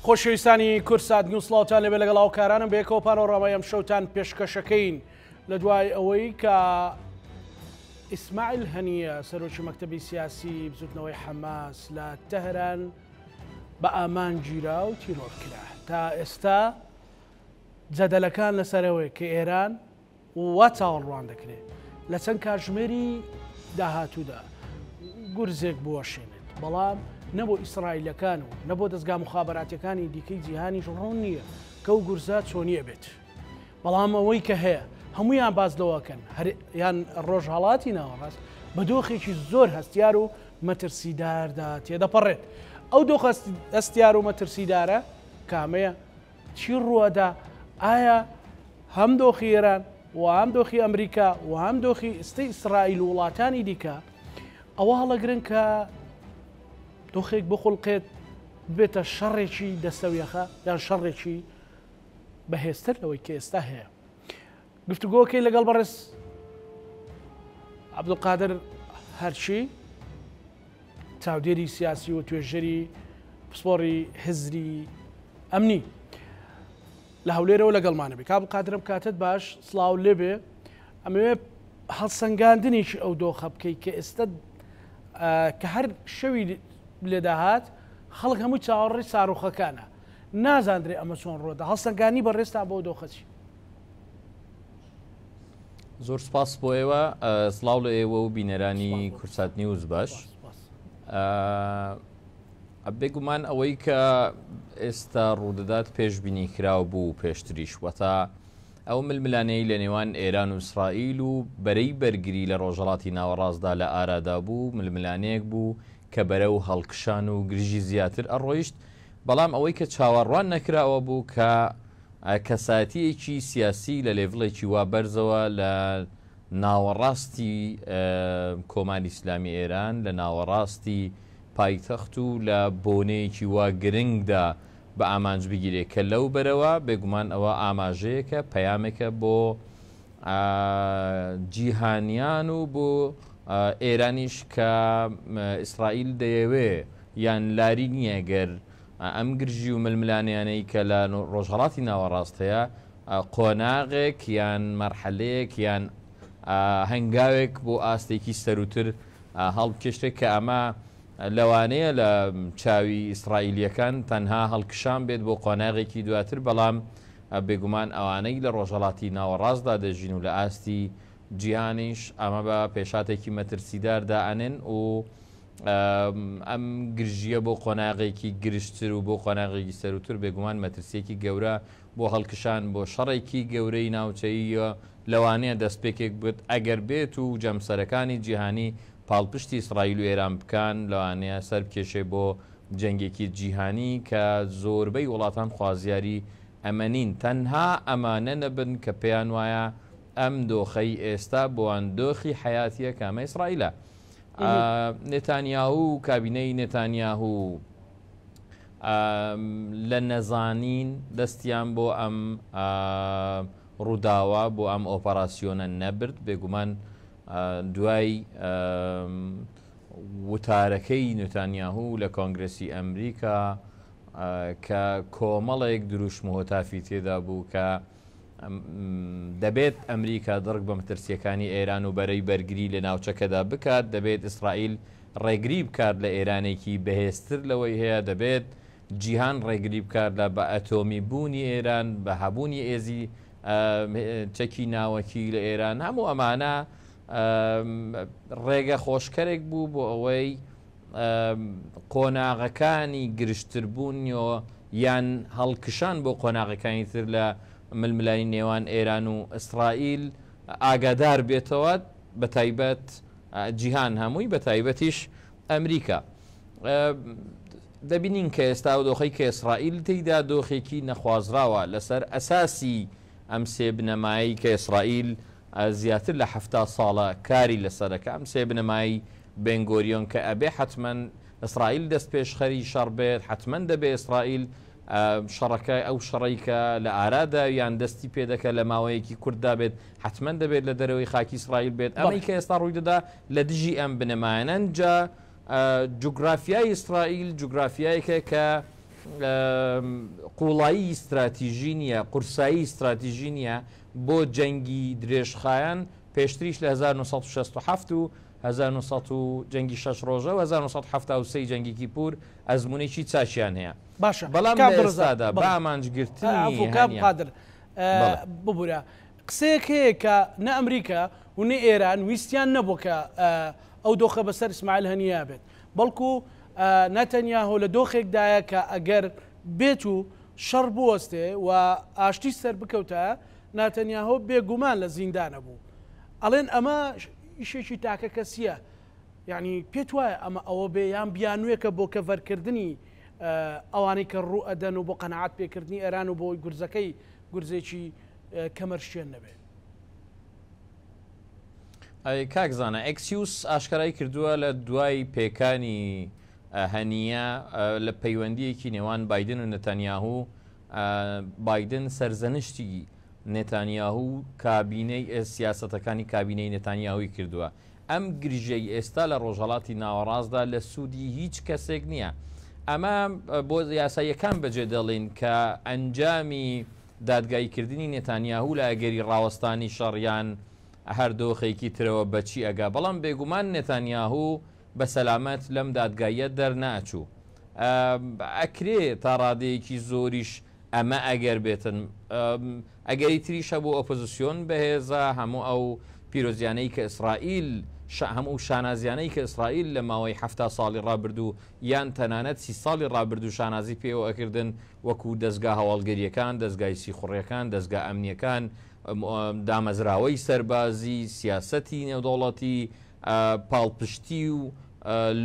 خۆشەویستانی کورسات نیوسڵاوتان لەبێ لەگەڵ هاوکارانم بەیەکەوە پانۆڕامای ئەم شەوتان پێشکەشەکەین لە دوای ئەوەی کە ئیسماعیل هەنیە سەرۆکی مەکتەبی سیاسی بزوتنەوەی حەماس لە تەهران بە ئامان گیرا و تیرۆر کرا. تا ئێستا جەدەلەکان لەسەرەوەی کە ئێران وا چاوەڕوان دەکرێت لە چەند کاتژمێری داهاتوودا گورزێک بوەشێنێت، بەڵام نەبۆ ئیسرائیلەکان و نەبۆ دەستگا مخابراتیەکانی دیکەی جیهانیش ڕوون نییە کە و گورزە چۆنیە بێت، بەڵام ئەوەی کە هەیە هەمویان بازلەوەکەن یان ڕۆژهەڵاتی ناوەڕاست بە دۆخێکی زۆر هەستیار و مەترسیداردا تێدەپەڕێت. ئەو دۆخ هەستیار و مەترسیدارە کامەیە؟ چی ڕووەدا؟ ئایا هەم دۆخی ئێران و هەم دۆخی ئەمریکا و هەم دۆخی ئستەی ئیسرائیل و وڵاتانی دیکە ئەوە هەڵەگرن کە دۆخێک بخڵقێت بێتە شەڕێکی دەستەویەخە یان شەڕێکی بەهێزتر لەوەی کە ئێستا هەیە؟ گفتوگۆکەی لەگەڵ بەڕێز عەبدولقادر هەرچی چاودێری سیاسی و توێژەری پسپۆڕی حیزبی ئەمنی لە هەولێرەوە لەگەڵمانە بێ. عەبدولقادرم کاتت باش، سڵاو لێبێ. ئەمەوێ هەڵسەنگاندنێکی ئەو دۆخە بکەیت کە ئێستا کە هەر شەوی لێداهات خەڵک هەموو چاوەڕێی ساڕوخەکانە، نازاندرێ ئەمە چۆن ڕۆدا هەڵسەنگانی بەڕێستا بۆ دۆخەچی. زۆر سپاس بۆ ئێوە، سڵاو لە ئێوە و بینەرانی کورسات نیوز باش. بێگومان ئەوەی کە ئێستا ڕوودەدات پێشبینی کراو بوو پێشتریش، وەتا ئەو ململانەی لە نێوان ئێران و ئیسرائیل و بەرەی بەرگری لە ڕۆژهەڵاتی ناوەڕاستدا لە ئارادا بوو، ململانەیەک بوو کە بەرە و هەڵکشان و گرژی زیاتر ئەڕۆیشت، بەڵام ئەوەی کە چاوەڕوان نەکراوە بوو کە کەساتیەکی سیاسی لە لێڤڵێکی وا بەرزەوە لە ناوەڕاستی کۆماری ئیسلامی ئێران، لە ناوەڕاستی پایتەخت و لە بۆنەیەکی وا گرنگدا بە ئامانج بگیرێت کە لەو بەرەوە بێگومان ئەوە ئاماژەیەکە پەیامێکە بۆ جیهانیان و بۆ ئێرانیش کە ئیسرائیل دەیەوێ یان لاری نییە گەر ئەم گرژی و ململانیانەی کە لە ڕۆژهەڵاتی ناوەڕاست هەیە قۆناغێک یان مەرحەلەیەک یان هەنگاوێک بۆ ئاستێکی سەروتر هەڵبکێشتێک کە ئەمە لەوانەیە لە چاوی ئیسرائیلیەکان تەنها هەڵکشان بێت بۆ قۆناغێکی دواتر، بەڵام بێگومان ئەوانەی لە ڕۆژهەڵاتی ناوەڕاستدا دەژین و لە ئاستی جیهانیش ئەمە بە پێشاتێکی مەترسیداردا ئەنێن و ئەم گرژیە بۆ قۆناغێکی گرشتر و بۆ قۆناغێکی سەروتر بێگومان مەترسیەکی گەورە بۆ هەڵکشان بۆ شەڕێکی گەورەی ناوچەیە لەوانەیە دەستپێکێک بێت ئەگەر بێت و جەمسەرەکانی جیهانی پاڵپشتی ئیسرائیل و ئێران بکان، لەوانەیە سەر بکێشێ بۆ جەنگێکی جیهانی کە زۆربەی وڵاتان خوازیاری ئەمەنین. تەنها ئەمانە نەبن کە پێیان وایە ئەم دۆخەی ئێستا بۆوان دۆخی حیاتیە کامە ئیسرائیلە. نێتانیاهو و کابینەی نێتانیاهو لە نەزانین دەستیان بۆ ئەم ڕووداوە بۆ ئەم ئۆپەراسیۆنە نەبرد، بێگومان دوای وتارەکەی نێتانیاهو لە کۆنگرسی ئەمریکا کە کۆمەڵێک دروشم و هۆتافی تێدا بوو کە دەبێت ئەمریکا دڕک بە مەترسیەکانی ئێران و بەرەی بەرگری لە ناوچەکەدا بکات، دەبێت ئیسرائیل ڕێگری بکات لە ئێرانێکی بەهێزتر لەوەی هەیە، دەبێت جیهان ڕێگری بکات لە بە ئەتۆمی بوونی ئێران، بە هەبوونی ئێزی چەکی ناوەکی لە ئێران. هەموو ئەمانە ڕێگە خۆشکەرێک بوو بۆ ئەوەی قۆناغەکانی گرشتربوونیەوە یان هەڵکشان بۆ قۆناغەکانی تر لە ململانی نێوان ئێران و ئیسرائیل ئاگادار بێتەوە، بە تایبەت جیهان هەمووی، بە تایبەتیش ئەمریکا. دەبینین کە ئێستا و دۆخەی کە ئیسرائیل تێیدا دۆخێکی نەخوازراوە لەسەر ئەساسی ئەم سێ بنەمایی کە ئیسرائیل زیاتر لە 70 ساڵە کاری لەسەرەکە، ئەم سێ بنەمایی بێنگۆریۆن کە ئەبێ حتمەن ئیسرائیل دەست پێشخەری شەڕ بێت، حتمەن دەبێ ئیسرائیل شەڕەکە ئەو شەڕێکە لە ئارادا یان دەستی پێدەکە لە ماوەیەکی کورددا بێت، حتمەن دەبێت لە دەرەوەی خاکی ئیسرائیل بێت. ئەمەی کە ئێستا ڕووی دەدا لە دژی ئەم بنەمایانەن جا جوگرافیای ئیسرائیل جوگرافیایەکە کە قوڵایی استراتیژی نییە، قورسایی استراتیژی نییە بۆ جەنگی درێژخایەن پێشتریش لە 1967 و 1900 جەنگی 6 ڕۆژە و 1970 جەنگی پور ئەزمونێکی چاچیان هەیە. باشە بەڵام لەێستادا بە ئامانجگرتنی قادر ببوورە قسەیەک هەیە کە نە ئەمریکا و نە ئێران ویستیان نەبوو کە ئەو دۆخە بەسەر ئیسماعیل هەنیا بێت، بەڵکو نەتەنیاهۆ لە دۆخێکدایە کە ئەگەر بێت و شەڕ بوەستێ و ئاشتی سەر بکەوتە ناتەنیاهۆ بێگومان لە زیندانە بوو. ئەڵێن ئەمە ئیشێکی تاکە کەسیە، یعنی پێت وایە ئەمە ئەوە بێ یان بیانوێکە بۆ کەڤەرکردنی ئەوانەی کە ڕوو ئەدەن و بۆ قەنەعات پێکردنی ئێران و بۆی گورزەکەی گورزێکی کەمەرشێن نەبێت. کاکزانە ئەکسیوس ئاشکرای کردووە لە دوای پێکانی هەنیە لە پەیوەندیەکی نێوان بایدن و نەتانیاهوو. بایدن سەرزەنشتی نێتانیاهوو کابینەی سیاسەتەکانی کابینەی نێتانیاهووی کردووە. ئەم گرژەی ئێستا لە ڕۆژهەڵاتی ناوەڕاستدا لە سوودی هیچ کەسێک نییە. ئەمە بۆ یاساییەکان بەجێ دەڵێن کە ئەنجامی دادگاییکردنی نێتانیاهوو لە ئەگەری ڕاوەستانی شەڕیان هەر دۆخێکی ترەوە بەچی ئەگا، بەڵام بێگومان نێتانیاهوو بە سەلامەت لەم دادگاییە دەرناچوو. ئەکرێ تا ڕادەیەکی زۆریش ئەمە ئەگەر بێتن ئەگەری تریشە بۆ ئۆپۆزیسیۆن بەهێزە هەموو ئەو پیرۆزیانەی کە ئیسرائیل هەموو شانازیانەی کە ئیسرائیل لە ماوەی 70 ساڵی ڕابردوو یان تەنانەت 30 ساڵی ڕابردوو شانازی پێوە ئەکردن وەکو دەستگا هەواڵگەریەکان، دەستگای سیخوڕیەکان، دەستگا ئەمنیەکان، دامەزراوەی سەربازی، سیاسەتی نێودوڵەتی، پاڵپشتی و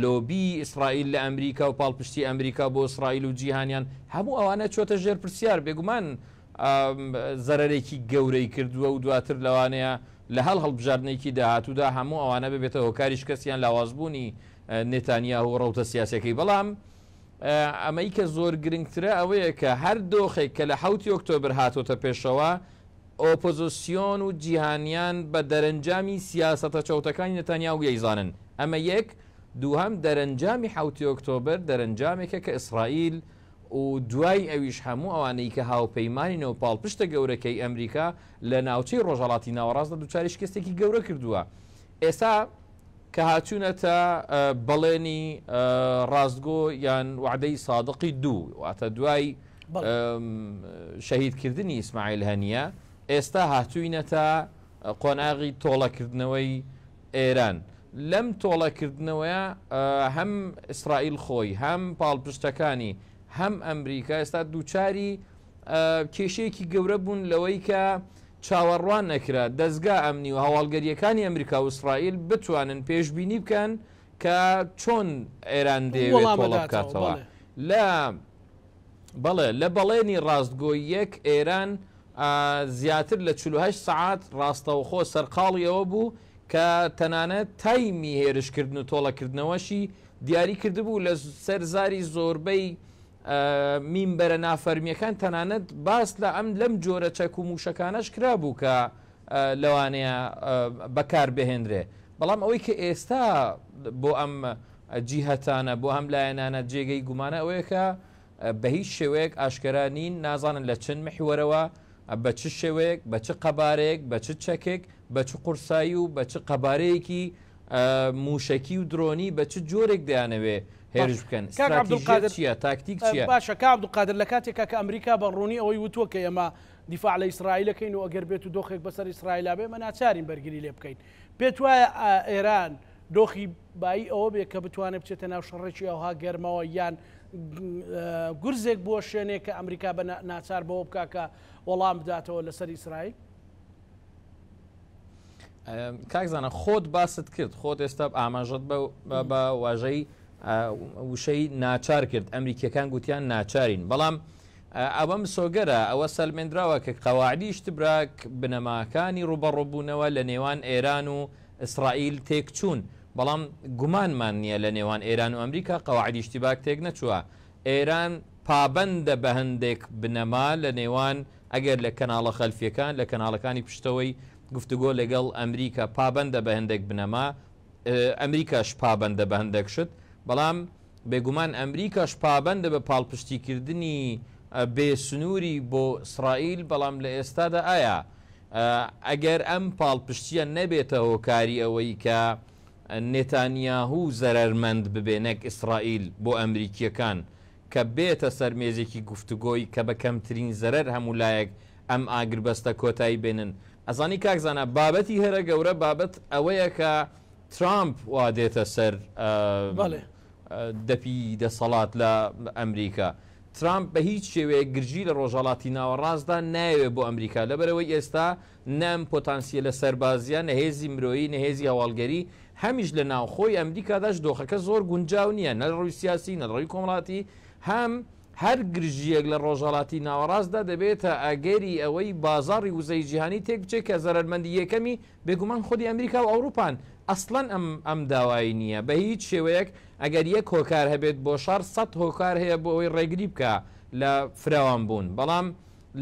لۆبی ئیسرائیل لە ئەمریکا و پاڵپشتی ئەمریکا بۆ ئیسرائیل و جیهانیان هەموو ئەوانە چۆتە ژێر پرسیار. بێگومان زەرەرێکی گەورەی کردووە و دواتر لەوانەیە لە هەڵبژاردنێکی داهاتوودا هەموو ئەوانە ببێتە هۆکاریش کەسیان لاوازبوونی نێتانیاهو ڕەوتە سیاسەکەی. بەڵام ئەمەی کە زۆر گرنگترە ئەوەیە کە هەر دۆخێک کە لە 7 ئۆکتۆبر هاتۆتە پێشەوە ئۆپۆزیسیۆن و جیهانیان بە دەرەنجامی سیاسەتە چەوتەکانی نێتانیاهو یەیزانن. ئەمە یەک. دووهەم دەرەنجامی 7 ئۆکتۆبر دەرەنجامێکە کە ئیسرائیل و دوای ئەویش هەموو ئەوانەی کە هاوپەیمانینەوە پاڵپشتە گەورەکەی ئەمریکا لە ناوچەی ڕۆژهەڵاتی ناوەڕاستدا دووچاری شکستێکی گەورە کردووە. ئێستا کە هاتوونەتە بەڵێنی ڕاستگۆ یان وعدەی سادقی دوو واتە دوای شەهیدکردنی ئیسماعیل هەنیە ئێستا هاتووینەتە قۆناغی تۆڵەکردنەوەی ئێران. لەم تۆڵەکردنەوەیە هەم ئیسرائیل خۆی هەم پاڵپشتەکانی هەم ئەمریکا ئێستا دووچاری کێشەیەکی گەورە بوون لەوەی کە چاوەڕوان نەکرا دەستگا ئەمنی و هەواڵگەریەکانی ئەمریکا و ئیسرائیل بتوانن پێشبینی بکەن کە چۆن ئێران دەیەوێت تۆڵە بکاتەوە. بەڵێ لە بەڵێنی ڕاستگۆیەک ئێران زیاتر لە 48 سعات ڕاستەوخۆ سەرقاڵیەوە بوو کە تەنانەت تایمی هێرشکردن و تۆڵەکردنەوەشی دیاری کردبوو لە سەرزاری زۆربەی میمبەرە نافەرمیەکان تەنانەت باس لە لەم جۆرە چەک و موشەکانەش کرابوو کە لەوانەیە بەکار بهێنرێ. بەڵام ئەوەی کە ئێستا بۆ ئەم جیهەتانە بۆ هەم لایەنانە جێگەی گومانە ئەوەیە کە بە هیچ شێوەیەک ئاشکرا نین، نازانن لە چەند محوەرەوە بە چ شێوەیەک بە چ قەبارەیەک بە چ چەکێک بە چ قورسایی و بە چ قەبارەیەکی موشکی و درۆنی بە چ جۆرێک دەیانەوێ هێرش بکەن. چیە تاکتیک چیە؟ باشە کابدوقادر لە کاتێکا کە ئەمریکا بەڕوونی ئەوەی وتووە کە ئێمە دیفاع لە ئیسرائیلەکەین و ئەگەر بێت و دۆخێک بەسەر ئیسرائیلا بێ مە ناچارین بەرگری لێ بکەین. پێت وایە ئێران دۆخی بایی ئەوە بێت کە بتوانێت بچێتە ناو شەڕێکی ئەوها گەرمەوە یان گورزێک بۆ شوێنێک کە ئەمریکا بە ناچار بەوە بکە کە وەڵام بداتەوە لەسەر ئیسرائیل؟ کاکزانە خۆت باست کرد، خۆت ئێستا ئاماژەت بە واژەی وشەی ناچار کرد. ئەمریکیەکان گوتیان ناچارین، بەڵام ئەوەم سۆگەرە ئەوە سەلمێنراوە کە قەواعدی شتبراک بنەماکانی ڕوبەڕووبوونەوە لە نێوان ئێران و ئیسرائیل تێکچوون، بەڵام گومانمان نییە لە نێوان ئێران و ئەمریکا قەواعدی شتیباک تێک نەچووە. ئێران پابەندە بە هەندێک بنەما لە نێوان ئەگەر لە کەناڵە خەلفیەکان لە کەناڵەکانی پشتەوەی گفتوگۆ لەگەڵ ئەمریکا پابەندە بە هەندێک بنەما، ئەمریکاش پابەندە بە هەندێک شت، بەڵام بێگومان ئەمریکاش پابندە بە پاڵپشتیکردنی بێسنووری بۆ ئیسرائیل بەڵام لە ئێستادا ئایا ئەگەر ئەم پاڵپشتیە نەبێتە هۆکاری ئەوەی کە نێتانیاهوو زەرەرمەند ببێنێک ئیسرائیل بۆ ئەمریکیەکان کە بێتە سەرمێزێکی گفتوگۆی کە بە کەمترین زەرەر هەموو لایەک ئەم ئاگربەستە کۆتایی بێنن. ئەزانی کاکزانە بابەتی هەرە گەورە بابەت ئەوەیە کە ترامپ وا دێتە سەر دەپی دەسەڵات لە ئەمریکا. ترامپ بە هیچ شێوەیە گرژی لە ڕۆژهەڵاتی ناوەڕاستدا ناوێت بۆ ئەمریکا لەبەرەوەی ئێستا نەم پۆتانسیە لە سەربازیان نەهێزی مرۆیی نەهێزی هەواڵگەری هەمیش لە ناوخۆی ئەمریکاداش دۆخەکە زۆر گونجاو نییە نە ڕووی سیاسی نە ڕووی کۆمەڵاتی هەر گرژیەک لە ڕۆژهەڵاتی ناوەڕاستدا دەبێتە ئەگەری ئەوەی بازاڕی وزەی جیهانی تێک بچێت کە زەرەرمەندی یەکەمی بێگومان خودی ئەمریکا و ئەوروپان ئەسڵەن ئەم داوایی نییە بە هیچ شێوەیەک ئەگەر یەک هۆکار هەبێت بۆ شار 100 هۆکار هەیە بۆ ئەوەی ڕێگری بکە لە فراوان بوون. بەڵام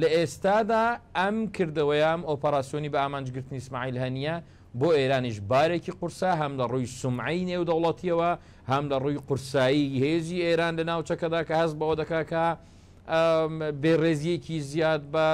لە ئێستادا ئەم کردەوەیان ئۆپەراسیۆنی بە ئامانجگرتنی ئیسماعیل هەنیە بۆ ئێرانیش بارێکی قورسە هەم لە ڕووی سومعی نێودەوڵەتیەوە هەم لە ڕووی قورسایی هێزی ئێران لە ناوچەکەدا کە هەست بەوە دەکا کە بێڕێزیەکی زیاد بە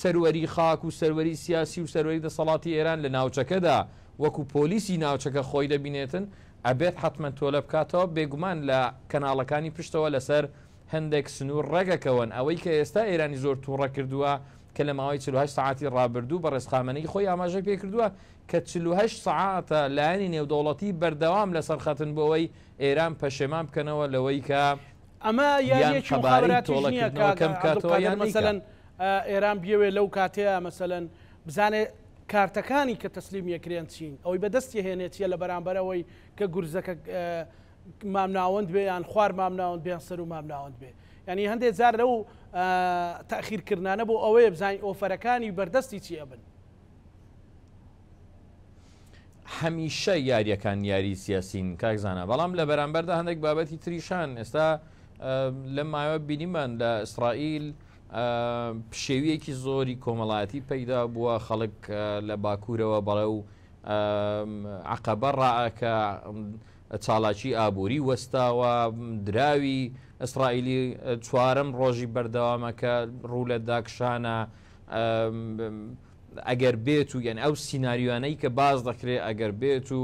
سەروەری خاک و سەروەری سیاسی و سەروەری دەسەڵاتی ئێران لە ناوچەکەدا وەکو پۆلیسی ناوچەکە خۆی دەبینێتن ئەبێت حتمما تۆلە بکاتەوە بێگومان لە کەناڵەکانی پشتەوە لەسەر هەندێک سنوور ڕێگەکەون ئەوەی کە ئێستا ئێرانی زۆر تووڕە کردووە کە لە ماوەی 48 ساعتی ڕابردوو بە ڕێزخامەنەی خۆی ئاماژە پێ کردووە کە 48 ساعتە لایەنی نێودەوڵەتی بەردەوام لەسەر خەتن بۆەوەی ئێران پەشێمان بکەنەوە لەوەی کە ئەمە یاریەکی مخابراتی نییە مەسەلەن ئێران بێوێ لەو کاتەیە مەسەلەن بزانێ کارتەکانی کە تەسلیم یەکرێن چین ئەوەی بەدەستی هێنێتیە لە بەرامبەرەوەی کە گورزەکە مامناوەند بێ یان خوار مامناوەند بێ سەر و مامناوەند بێ ینی هەندێک جار لەو تاخیرکردانە بۆ ئەوەیە بزانین ئۆفەرەکانی بەردەستی چیە بن. هەمیشە یاریەکان یاری سیاسین کاکزانە بەڵام لە بەرامبەردا هەندێک بابەتی تریشان ئێستا لەم ماوە بینیمان لە ئیسرائیل پشێویەکی زۆری کۆمەڵایەتی پەیدا بووە خەڵک لە باکوورەوە بەڵێ و عەقەبە ڕائەکە چاڵاکی ئابووری وەستاوە دراوی ئیسرائیلی چوارەم ڕۆژی بەردەوامەکە ڕوو لە داکشانە ئەگەر بێت و یعنی ئەو سیناریوانەی کە باز دەکرێت ئەگەر بێت و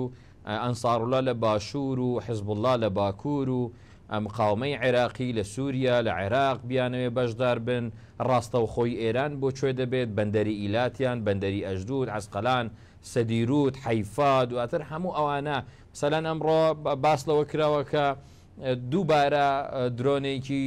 ئەنساڕوڵا لە باشوور و حیزبوڵڵا لە باکوور و مقاومەی عێراقی لە سووریا لە عێراق بیانەوێ بەشدار بن ڕاستەوخۆی ئێران بۆ کوێ دەبێت بەندەری ئیلاتیان بەندەری ئەژدود عەسقەلان سەدیروت حەیفا دواتر هەموو ئەوانە مثلەن ئەمڕۆ باس لەوە کراوە کە دووبارە درۆنێکی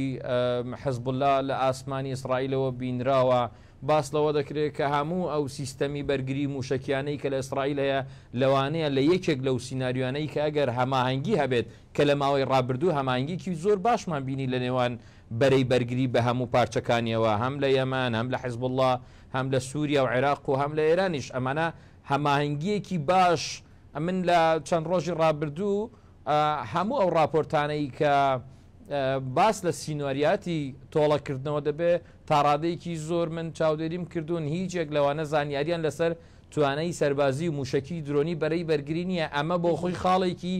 حیزبوڵڵا لە ئاسمانی ئیسرائیلەوە بینراوە باس لەوە دەکرێت کە هەموو ئەو سیستەمی بەرگری موشکیانەی کە لە ئیسرائیل هەیە لەوانەیە لە یەکێک لەو سیناریوانەی کە ئەگەر هەماهەنگی هەبێت کە لە ماوەی ڕابردوو هەماهەنگیکی زۆر باشمان بینی لە نێوان بەرەی بەرگری بە هەموو پارچەکانیەوە هەم لە یەمان هەم لە حیزبوڵڵا هەم لە سووریا و عێراق و هەم لە ئێرانیش ئەمانە هەماهەنگیەکی باش من لە چەند ڕۆژی ڕابردوو هەموو ئەو راپۆرتانەی کە باس لە سینۆریاتی تۆڵەکردنەوە دەبێت تا ڕادەیەکی زۆر من چاودێریم کردوون هیچێک لەوانە زانیاریان لەسەر توانای سەربازی و موشکی درۆنی بەرەی بەرگری نییە ئەمە بۆ خۆی خاڵێکی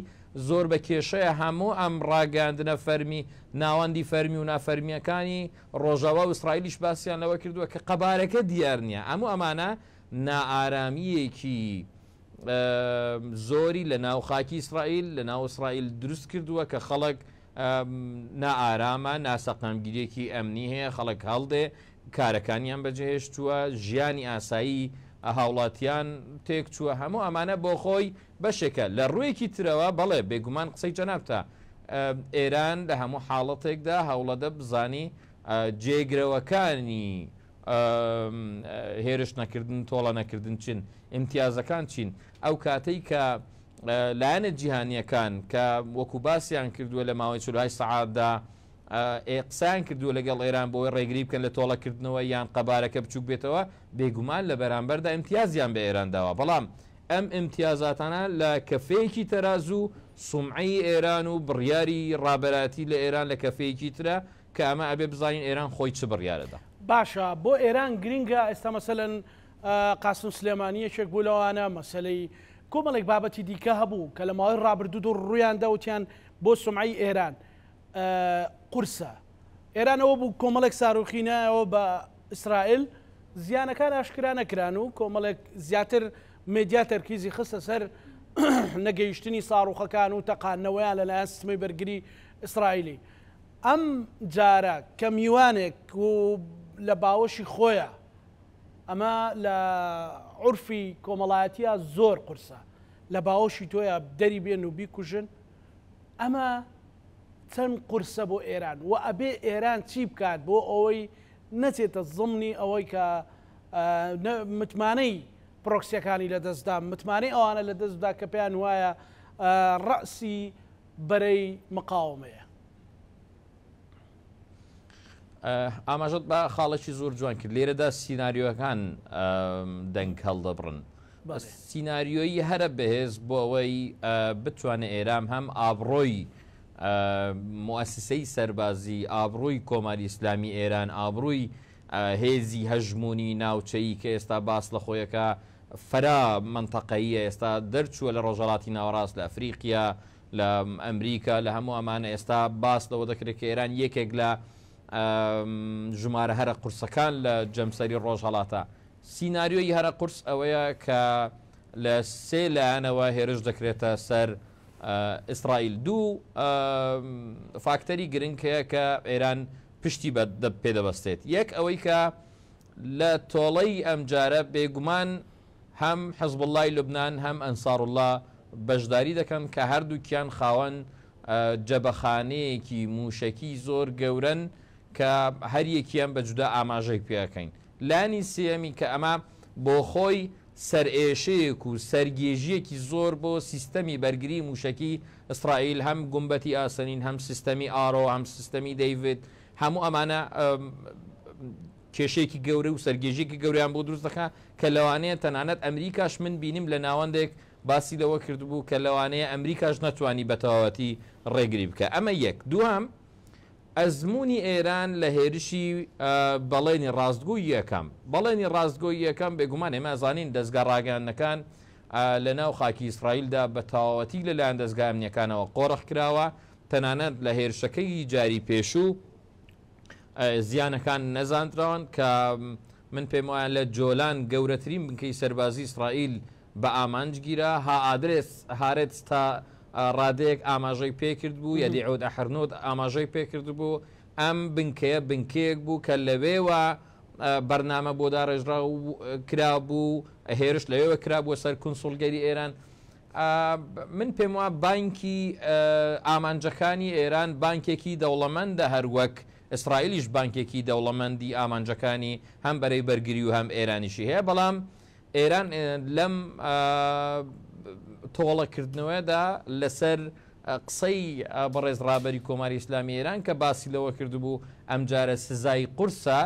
زۆر بە کێشەیە هەموو ئەم ڕاگەاندنە فەرمی ناوەندی فەرمی و نافەرمیەکانی ڕۆژاوا و ئیسرائیلیش باسییان لەوە کردووە کە قەبارەکە دیار نییە ئەموو ئەمانە نائارامیەکی زۆری لە ناو خاکی ئیسرائیل لە ناو ئیسرائیل دروست کردووە کە خەڵک نائارامە ناسەقامگیرێکی ئەمنی هەیە خەڵک هەڵدێ کارەکانیان بەجێهێشتووە ژیانی ئاسایی هاوڵاتیان تێک چووە هەموو ئەمانە بۆ خۆی بەشێکە لە ڕوویەکی ترەوە بەڵێ بێگومان قسەی جەنابتە ئێران لە هەموو حاڵەتێکدا هەوڵەدە بزانی جێگرەوەکانی هێرش نەکردن تۆڵە نەکردن چین ئیمتیازەکان چین ئەو کاتەی کە لایەنە جیهانیەکان کە وەکو باسییان کردووە لە ماوەی 48 سەعاتدا قسەیان کردووە لەگەڵ ئێران بۆی ڕێگری بکەن لە تۆڵەکردنەوە یان قەبارەکە بچووک بێتەوە بێگومان لە بەرامبەردا ئیمتیازیان بە ئێران داوە بەڵام ئەم ئیمتیازاتانە لە کەفەیەکی تەرازوو سومعی ئێران و بڕیاری ڕابەراتی لە ئێران لە کەفەیەکی ترە کە ئەمە ئەبێ بزانین ئێران خۆی چ بڕیارەدا باشە بۆ ئێران گرینگە ئێستا مەسەلەن قاسم سلێمانیەکێک بوو لەوانە مەسەلەی کۆمەڵێک بابەتی دیکە هەبوو کە لە ماوەی ڕابردوو ڕوویان دەوتیان بۆ سمعی ئێران قورسە ئێران ئەوە بوو کۆمەڵێک ساروخینایەوە بە ئیسرائیل زیانەکان ئاشکرا نەکران و کۆمەڵێک زیاتر مێدیا تەرکیزی خستە سەر نەگەیشتنی ساڕوخەکان و تەقانەوەیان لەلایەن سیستەمی بەرگری ئیسرائیلی. ئەم جارە کە میوانێک و لە باوەشی خۆیە ئەمە لە عورفی کۆمەڵایەتیە زۆر قورسە لە باوەشی تۆیە دەری بێن و بیکوژن ئەمە چەند قورسە بۆ ئێران و ئەبێ ئێران چی بکات بۆ ئەوەی نەچێتە زمنی ئەوەی کە متمانەی پرۆکسیەکانی لەدەستدا متمانەی ئەوانە لە دەستدا کە پێیان وایە ڕەسی بەرەی مقاومەیە. ئاماژەت بە خاڵێکی زۆر جوان کرد لێرەدا سیناریۆەکان دەنگ هەڵدەبڕن سیناریۆیی هەرە بەهێز بۆ ئەوەی بتوانێت ئێران هەم ئابڕۆی موسسەی سەربازی ئابڕووی کۆماری ئیسلامی ئێران ئابڕووی هێزی هەژمونی ناوچەیی کە ئێستا باس لە خۆیەکە فەرا منتەقەیە ئێستا دەرچووە لە ڕۆژهەڵاتی ناوەڕاست لە ئەفریقیا لە ئەمریکا لە هەموو ئەمانە ئێستا باس لەوە دەکرێت کە ئێران یەکێک لە ژمارە هەرە قورسەکان لە جەمسەری ڕۆژهەڵاتە سیناریۆی هەرە قورس ئەوەیە کە لە سێ لایەنەوە هێرش دەکرێتە سەر ئیسرائیل دوو فاکتەری گرنگ هەیە کە ئێران پشتی پێدەبەستێت یەک ئەوەی کە لە تۆڵەی ئەم جارە بێگومان هەم حەزب اللای لوبنان هەم ئەنساڕوڵڵا بەشداری دەکەن کە هەردووکیان خاوەن جەبەخانەیەکی موشەکی زۆر گەورن کە هەر یەکیان بە جودا ئاماژەی پێەکەین لانی سێمی کە ئەمە بۆ خۆی سەرئێشەیەک و سەرگێژیەکی زۆر بۆ سیستەمی بەرگری موشەکی ئیسرائیل هەم گومبەتی ئاسەنین هەم سیستەمی ئارۆ هەم سیستەمی دەیڤێت هەموو ئەمانە کێشەیەکی گەورە و سەرگێژێکی گەوریان بۆ دروست دەکات کە لەوانەیە تەنانەت ئەمریکاش من بینیم لە ناوەندێک باسی لەوە کردبوو کە لەوانەیە ئەمریکاش نەتوانی بە تەواوەتی ڕێگری بکە ئەمە یەک دوام ئەزمموی ئێران لە هێرشی بەڵێنی ڕاستگۆی یەکەم بەڵێنی ڕاستگۆی یەکەم بێگومان ئێمە زانین دەستگا ڕاگەیاندنەکان لە ناو خاکی ئیسرائیلدا بە تەواوەتی لەلایەن دەستگا ئەمنیەکانەوە قۆڕەخ کراوە تەنانەت لە هێرشەکەی جاری پێشوو زیانەکان نەزانراون کە من پێم وایە لە جۆلان گەورەترین بنکەی سەربازی ئیسرائیل بە ئامانجگیرە ها ئادرس هارێت تا ڕادەیەک ئاماژەی پێکرد بوو یا دیعود ئەحرنۆت ئاماژەی پێکرد بوو ئەم بنکەیە بنکەیەک بوو کە لەوێوە بەرنامە بۆ داڕێژرا کرا بوو هێرش لەوێوە کرا بووە سەر کونسڵگەری ئێران من پێم وایە بانکی ئامانجەکانی ئێران بانکێکی دەوڵەمەندە هەروەک ئیسرائیلیش بانکێکی دەوڵەمەندی ئامانجەکانی هەم بەرەی بەرگری و هەم ئێرانیشی هەیە بەڵام ئێران لەم تۆڵەکردنەوەدا لەسەر قسەی بەڕێز ڕابەری کۆماری ئیسلامی ئێران کە باسی لەوە کردبوو ئەم جارە سزای قورسە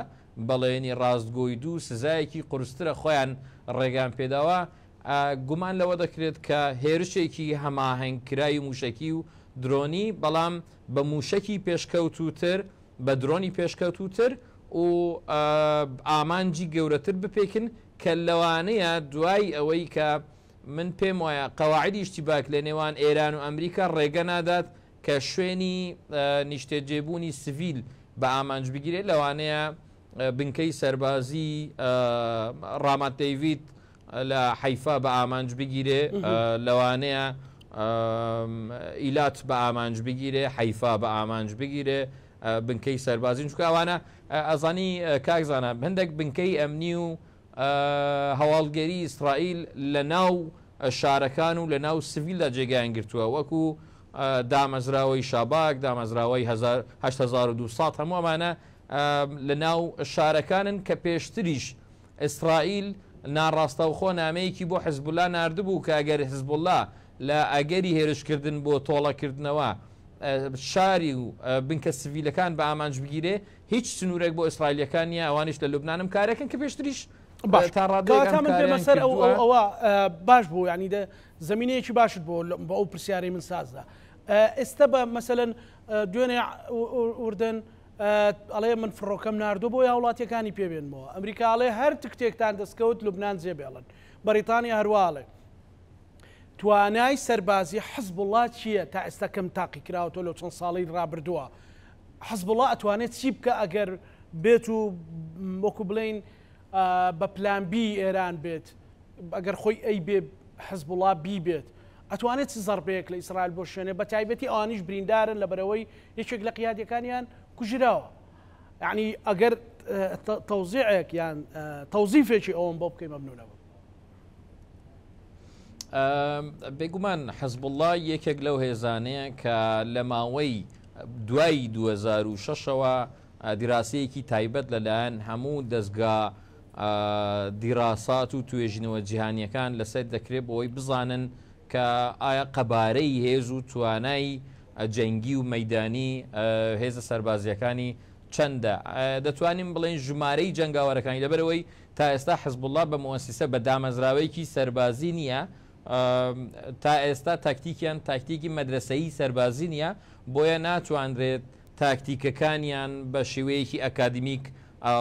بەڵێنی ڕاستگۆی دوو سزایەکی قورسترە خۆیان ڕێگان پێداوە گومان لەوە دەکرێت کە هێرشێکی هەماهەنگکرای موشکی و درۆنی بەڵام بە موشکی پێشکەوتوتر بە درۆنی پێشکەوتوتر و ئامانجی گەورەتر بپێکن کە لەوانەیە دوای ئەوەی کە من پێم وایە قەواعدی اشتیباک لە نێوان ئێران و ئەمریکا ڕێگە نادات کە شوێنی نیشتێجێبوونی سڤیل بە ئامانج بگیرێت لەوانەیە بنکەی سەربازی ڕامات دەیڤید لە حیفا بە ئامانج بگیرێ لەوانەیە ئیلات بە ئامانج بگیرێ حیفا بە ئامانج بگیرێ بنکەی سەربازی چونکە ئەوانە ئەزانی کاکزانە هەندێک بنکەی ئەمنی و هەواڵگەری ئیسرائیل لە ناو شارەکان و لە ناو سڤیلدا جێگایان گرتووە وەکو دامەزراوەی شاباک دامەزراوەی 1970 هەموو ئەمانە لە ناو شارەکانن کە پێشتریش ئیسرائیل ناڕاستەوخۆ نامەیەکی بۆ حزبولا نردبوو کە ئەگەر حزبولا لە ئەگەری هێرشکردن بۆ تۆڵەکردنەوە شاری و بنکە سڤیلەکان بە ئامانج بگیرێ هیچ سنوورێک بۆ ئیسرائیلەکان نیە ئەوانش لە لوبنانم کارەکەن کە پێشتریش بەسەر ئەوە باش بوو ینی زمینەیەکی باشت بۆ بە ئەو پرسیارەی من سازدا ئێستا بە مەسەلەن دوێنێ ئوردن ئەڵێ من فڕۆکەم نردوو بۆ یا وڵاتیەکانی پێبێنمەوە ئەمریکاڵێ هەر تکتێکتان دەستکەوت لوبنان جێبێڵن بەریتانیا هەروواڵێ توانای سەربازی حزب وڵات چییە تا ئێستا کەم تاقی کراوەوە لەو چەند ساڵی ڕابردووە حزب وڵات ئەتوانێت چی بکە ئەگەر بێت و وەکو بڵین بە پلان بی ئێران بێت ئەگەر خۆی ئەی بێ حزب وڵات بی بێت ئەتوانێت زەربەیەک لە ئیسرائیل بۆ شوێنێ بە تایبەتی ئەوانیش بریندارن لە بەرەوەی یەکێک لە قیادەکانیان کوژراوە یعنی ئەگەر تەوزیعێک یان تەوزیفێکی ئەوم بۆ بکەی مەمنونەوە بێگومان حەزب الله یەکێک لەو هێزانەیە کە لە ماوەی دوای 2006ەوە دیراسەیەکی تایبەت لەلایەن هەموو دەستگا دیراسات و توێژینەوە جیهانیەکان لەسەر دەکرێت بۆی بزانن کە ئایا قەبارەی هێز و توانای جەنگی و مەیدانی هێزە سەربازیەکانی چەندە دەتوانین بڵێن ژمارەی جەنگاوەرەکانی لەبەرەوەی تا ئێستا حەزب الله بە مؤسسە بە دامەزراوەیەکی سەربازی نییە تا ئێستا تاکتیکیان تاکتیکی مەدرسەیی سەربازی نییە بۆیە ناتوانرێت تاکتیکەکانیان بە شێوەیەکی ئەکادمیک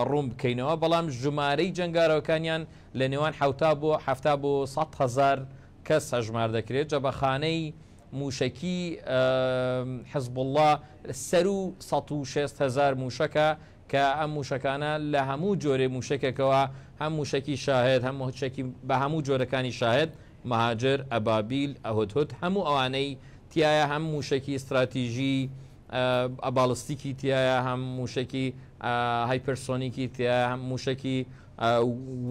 ڕوون بکەینەوە بەڵام ژمارەی جەنگارەکانیان لە نێوان 7 بۆ 100,000 کەس هەژمار دەکرێت جەبەخانەی موشکی حزب الله سەر و 160,000 موشەکە کە ئەم موشەکانە لە هەموو جۆرە موشکێکەوە هەم موشکی شاهد بە هەموو جۆرەکانی شاهد مەهاجر ئەبابیل ئەهودهود هەموو ئەوانەی تایە هەم موشکی استراتیژی ئەباڵستیکی تایە هەم موشکی هایپەرسۆنیکی تایە هەم موشکی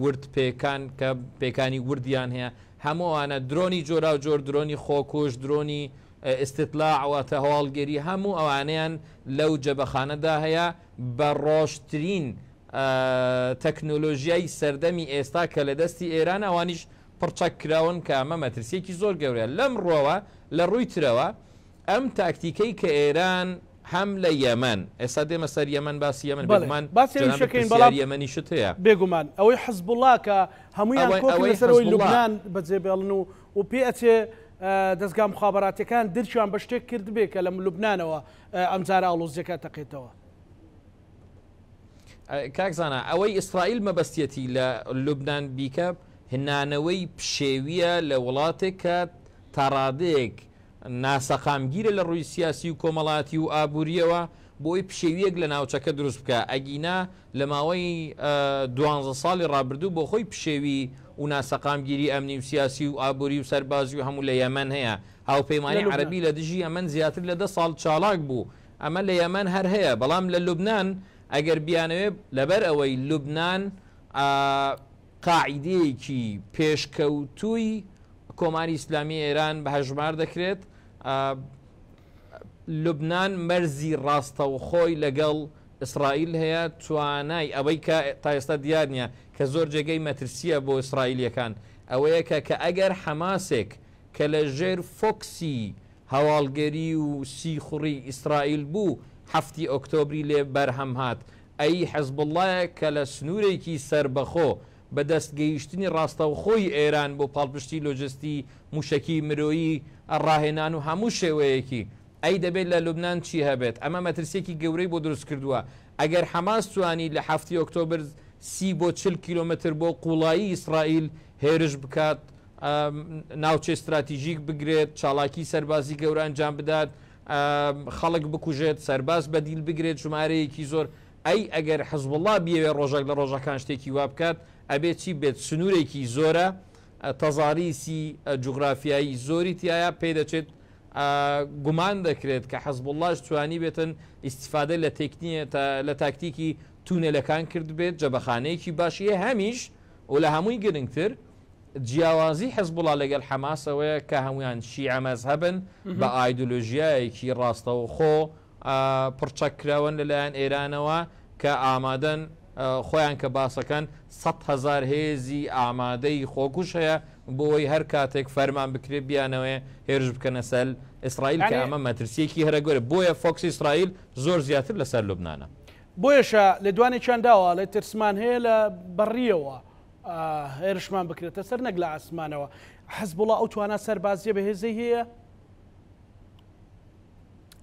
ورد پێکان کە پێکانی وردیان هەیە هەمووانە درۆنی جۆرا و جۆر درۆنی خۆکوش درۆنی ئستطلاعواتە هەواڵگەری هەموو ئەوانیان لەو جەبەخانەدا هەیە بە ڕۆشترین تەکنۆلۆژیای سەردەمی ئێستا کە لە دەستی ئێران ئەوانیش پڕچەکراون کە ئەمە مەترسیەکی زۆر گەورەیە لەم ڕۆوە لە ڕووی ترەوە ئەم تاکتیکەی کە ئێران هەم لە یەمەن ئێستا دێمە سەر یەمەن باسی یەمەن بێگومان یەمەنی شت هەیە بێگومان ئەوەی حزب الله کە هەمویان کۆکردن لەسەرەوەی لوبنان بەجێبێڵن و پێ ئەچێ دەستگا مخابراتەکان دەرچیان بە شتێک کرد بێ کە لە لوبنانەوە ئەمجارە ئاڵۆزیەکە تەقێتەوە کاکزانە ئەوەی ئیسرائیل مەبەستیەتی لە لوبنان بیکە هێنانەوەی پشێویە لە وڵاتێک کە تاڕادەیەک ناسەقامگیرە لە ڕووی سیاسی و کۆمەڵاتی و ئابوووریەوە بۆی پشێویەک لە ناوچەکە دروست بکە ئەگینا لە ماوەی 12 ساڵی ڕابردوو بۆ خۆی پشێوی و ناسەقامگیری ئەمنی و سیاسی و ئابووری و سەربازی و هەموو لە یەمەن هەیە هاوپەیمانی عەرەبی لە دژی ئەمەن زیاتر لە 10 ساڵ چالاک بوو ئەمە لە یەمەن هەر هەیە بەڵام لە لوبنان ئەگەر بیانەوێ لەبەر ئەوەی لوبنان قاعیدەیەکی پێشکەوتووی کۆماری ئیسلامی ئێران بە هەژمار دەکرێت لوبنان مەرزی ڕاستەوخۆی لەگەڵ ئیسرائیل هەیە توانای ئەوەی کە تا ئێستا دیار نییە کە زۆر جێگەی مەترسیە بۆ ئیسرائیلیەکان ئەوەیە کە ئەگەر حەماسێک کە لە ژێر فۆکسی هەواڵگەری و سیخوڕی ئیسرائیل بوو 7 ئۆکتۆبری لێ بەرهەم هات ئەی حەزب اللهە کە لە سنوورێکی سربەخۆ بە دەستگەیشتنی ڕاستەوخۆی ئێران بۆ پاڵپشتی لۆجستی موشکی مرۆیی ڕاهێنان و هەموو شێوەیەکی ئەی دەبێت لە لوبنان چی هەبێت ئەمە مەترسێکی گەورەی بۆ دروست کردووە ئەگەر حەماس توانی لە 7 ئۆکتۆبر 30 بۆ 40 کیلۆمتر بۆ قوڵایی ئیسرائیل هێرش بکات ناوچێ استراتیژیک بگرێت چاڵاکی سەربازی گەورە ئەنجام بدات خەڵک بکوژێت سەرباز بەدیل بگرێت ژمارەیەکی زۆر ئەی ئەگەر حەزب الله بیەوێ ڕۆژێک لە ڕۆژەکان شتێکی وا بکات ئەبێت چی بێت سنوورێکی زۆرە تەزاریسی جوغرافیایی زۆری تایە پێ دەچێت گومان دەکرێت کە حەزب اللهش توانی بێتن ئیسیفادە لە تاکتیکی تونێلەکان کرد بێت جەبەخانەیەکی باشیە هەمیش و لە هەمووی گرنگتر جیاوازی حەزب الله لەگەڵ حەماسەوەیە کە هەمویان شیعە مەزهەبن بە ئایدۆلۆژیایەکی ڕاستەوخۆ پڕچەکراون لەلایەن ئێرانەوە کە ئامادەن خۆیان کە باسەکەن 100,000 هێزی ئامادەی خۆکوش هەیە بۆی هەر کاتێک فەرمان بکرێت بیانەوەی هێرش بکەنە سەر ئیسرائیل کە ئەمە مەترسیەکی هەرە گەورە بۆیە فۆکس ئیسرائیل زۆر زیاتر لەسەر لوبنانە بۆیەشە لە دوانی چندداوە لە ترسمان هەیە لە بەڕیەوە هێرشمان بکرێتە سەر نەک لە ئاسمانەوە حەزب الله ئەو توانە سەربازیە بەهێزەی هەیە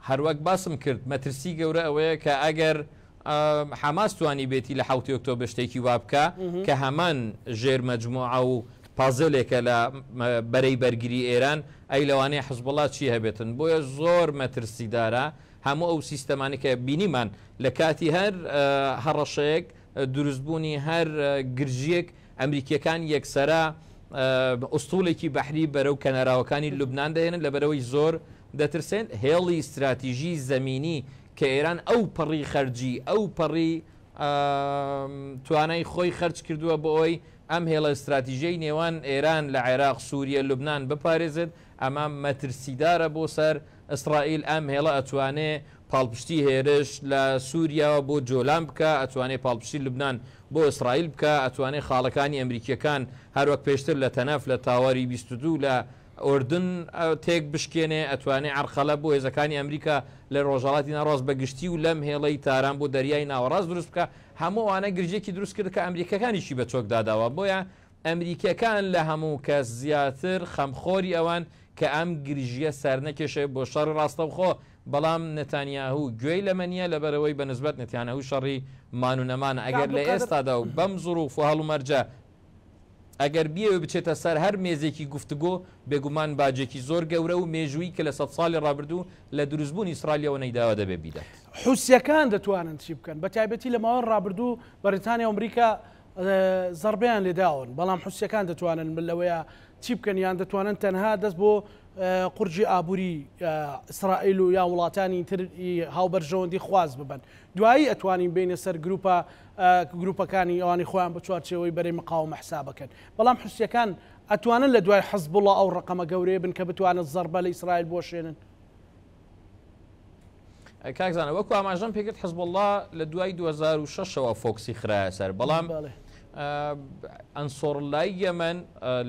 هەروەک باسم کرد مەترسی گەورە ئەوەیە کە ئەگەر حەماس توانی بێتی لە 7 ئۆکتۆبر شتێکی وا بکە کە هەمان ژێر مەجموعە و پازلێکە لە بەرەی بەرگری ئێران ئەی لەوانەیە حزبڵات چی هەبێتن بۆیە زۆر مەترسیدارە هەموو ئەو سیستەمانی کە بینیمان لە کاتی هەر هەڕەشەیەک دروستبوونی هەر گرژیەک ئەمریکیەکان یەکسەرا ئوستوڵێکی بەحری بەرەو کەناراوەکانی لوبنان دەهێنن لە بەرەوەی زۆر دەترسێن هێڵی استراتیژی زەمینی کە ئێران ئەو پەڕی خەرجی ئەو پەڕی توانای خۆی خەرج کردووە بۆ ئەوی ئەم هێڵە استراتیژیەی نێوان ئێران لە عێراق سووریە لوبنان بپارێزێت ئەمە مەترسیدارە بۆ سەر ئیسرائیل ئەم هێڵە ئەتوانێ پاڵپشتی هێرش لە سووریاوە بۆ جۆلان بکە ئەتوانێت پاڵپشتی لوبنان بۆ ئیسرائیل بکە ئەتوانێت خاڵەکانی ئەمریکیەکان هەروەک پێشتر لە تەنەف لە تاواری 22 لە ئوردن تێک بشکێنێ ئەتوانێت عرقەلە بۆ هێزەکانی ئەمریکا لە ڕۆژهڵاتی ناڕاست بەگشتی و لەم هێڵەی تاران بۆ دەریای ناوەڕاست دروست بکە هەموو ئەوانە گرژێکی دروست کرد کە ئەمریکەکانیشی بە چۆک داداوە بۆیە ئەمریکەکان لە هەموو کەس زیاتر خەمخۆری ئەوان کە ئەم گرژیە سەر نەکێشێ بۆ شەڕ ڕاستەوخۆ بەڵام نەتانیاهوو گوێی لە منیە لەبەرەوەی بە نسبەت نەتیانەهوو شەڕی مانونەمانە ئەگەر لە ئێستادا و بەم زوروف و هەڵومەرجە ئەگەر بیەوە بچێتە سەر هەر مێزێکی گفتوگۆ بێگومان باجێکی زۆر گەورە و مێژووی کە لە 100 ساڵی ڕابردوو لە دروستبوونی ئیسرائیلەوە نەیداوە دەبێ بیدات حوسیەکان دەتوانن چی بکەن بە تایبەتی لە ماوەی ڕابردوو بەریتانیا ئەمریکا زەربیان لێداون بەڵام حوسیەکان دەتوانن لەوەیە چی بکەن یان دەتوانن تەنها دەست بۆ قورجی ئابووری ئیسرائیل و یا وڵاتانی تر هاوبەرژەوەندی خواز ببن دوایی ئەتوانین بینە سەر گروپەکانی ئەوانی خۆیان بە چوارچێەوەی بەرەی مقاومە حساب بکەن بەڵام حوسیەکان ئەتوانن لە دوای حەزبوڵە ئەو ڕقەمە گەورەیە بن کە بتوانن زەربە لە ئیسرائیل بۆشێنن کاکزانە وەکو ئاماژەم پێکرد حەزبوڵڵا لە دوای 2006ەوە فۆکسی خرایە سەر بەڵام ئەنسۆڕلای یەمەن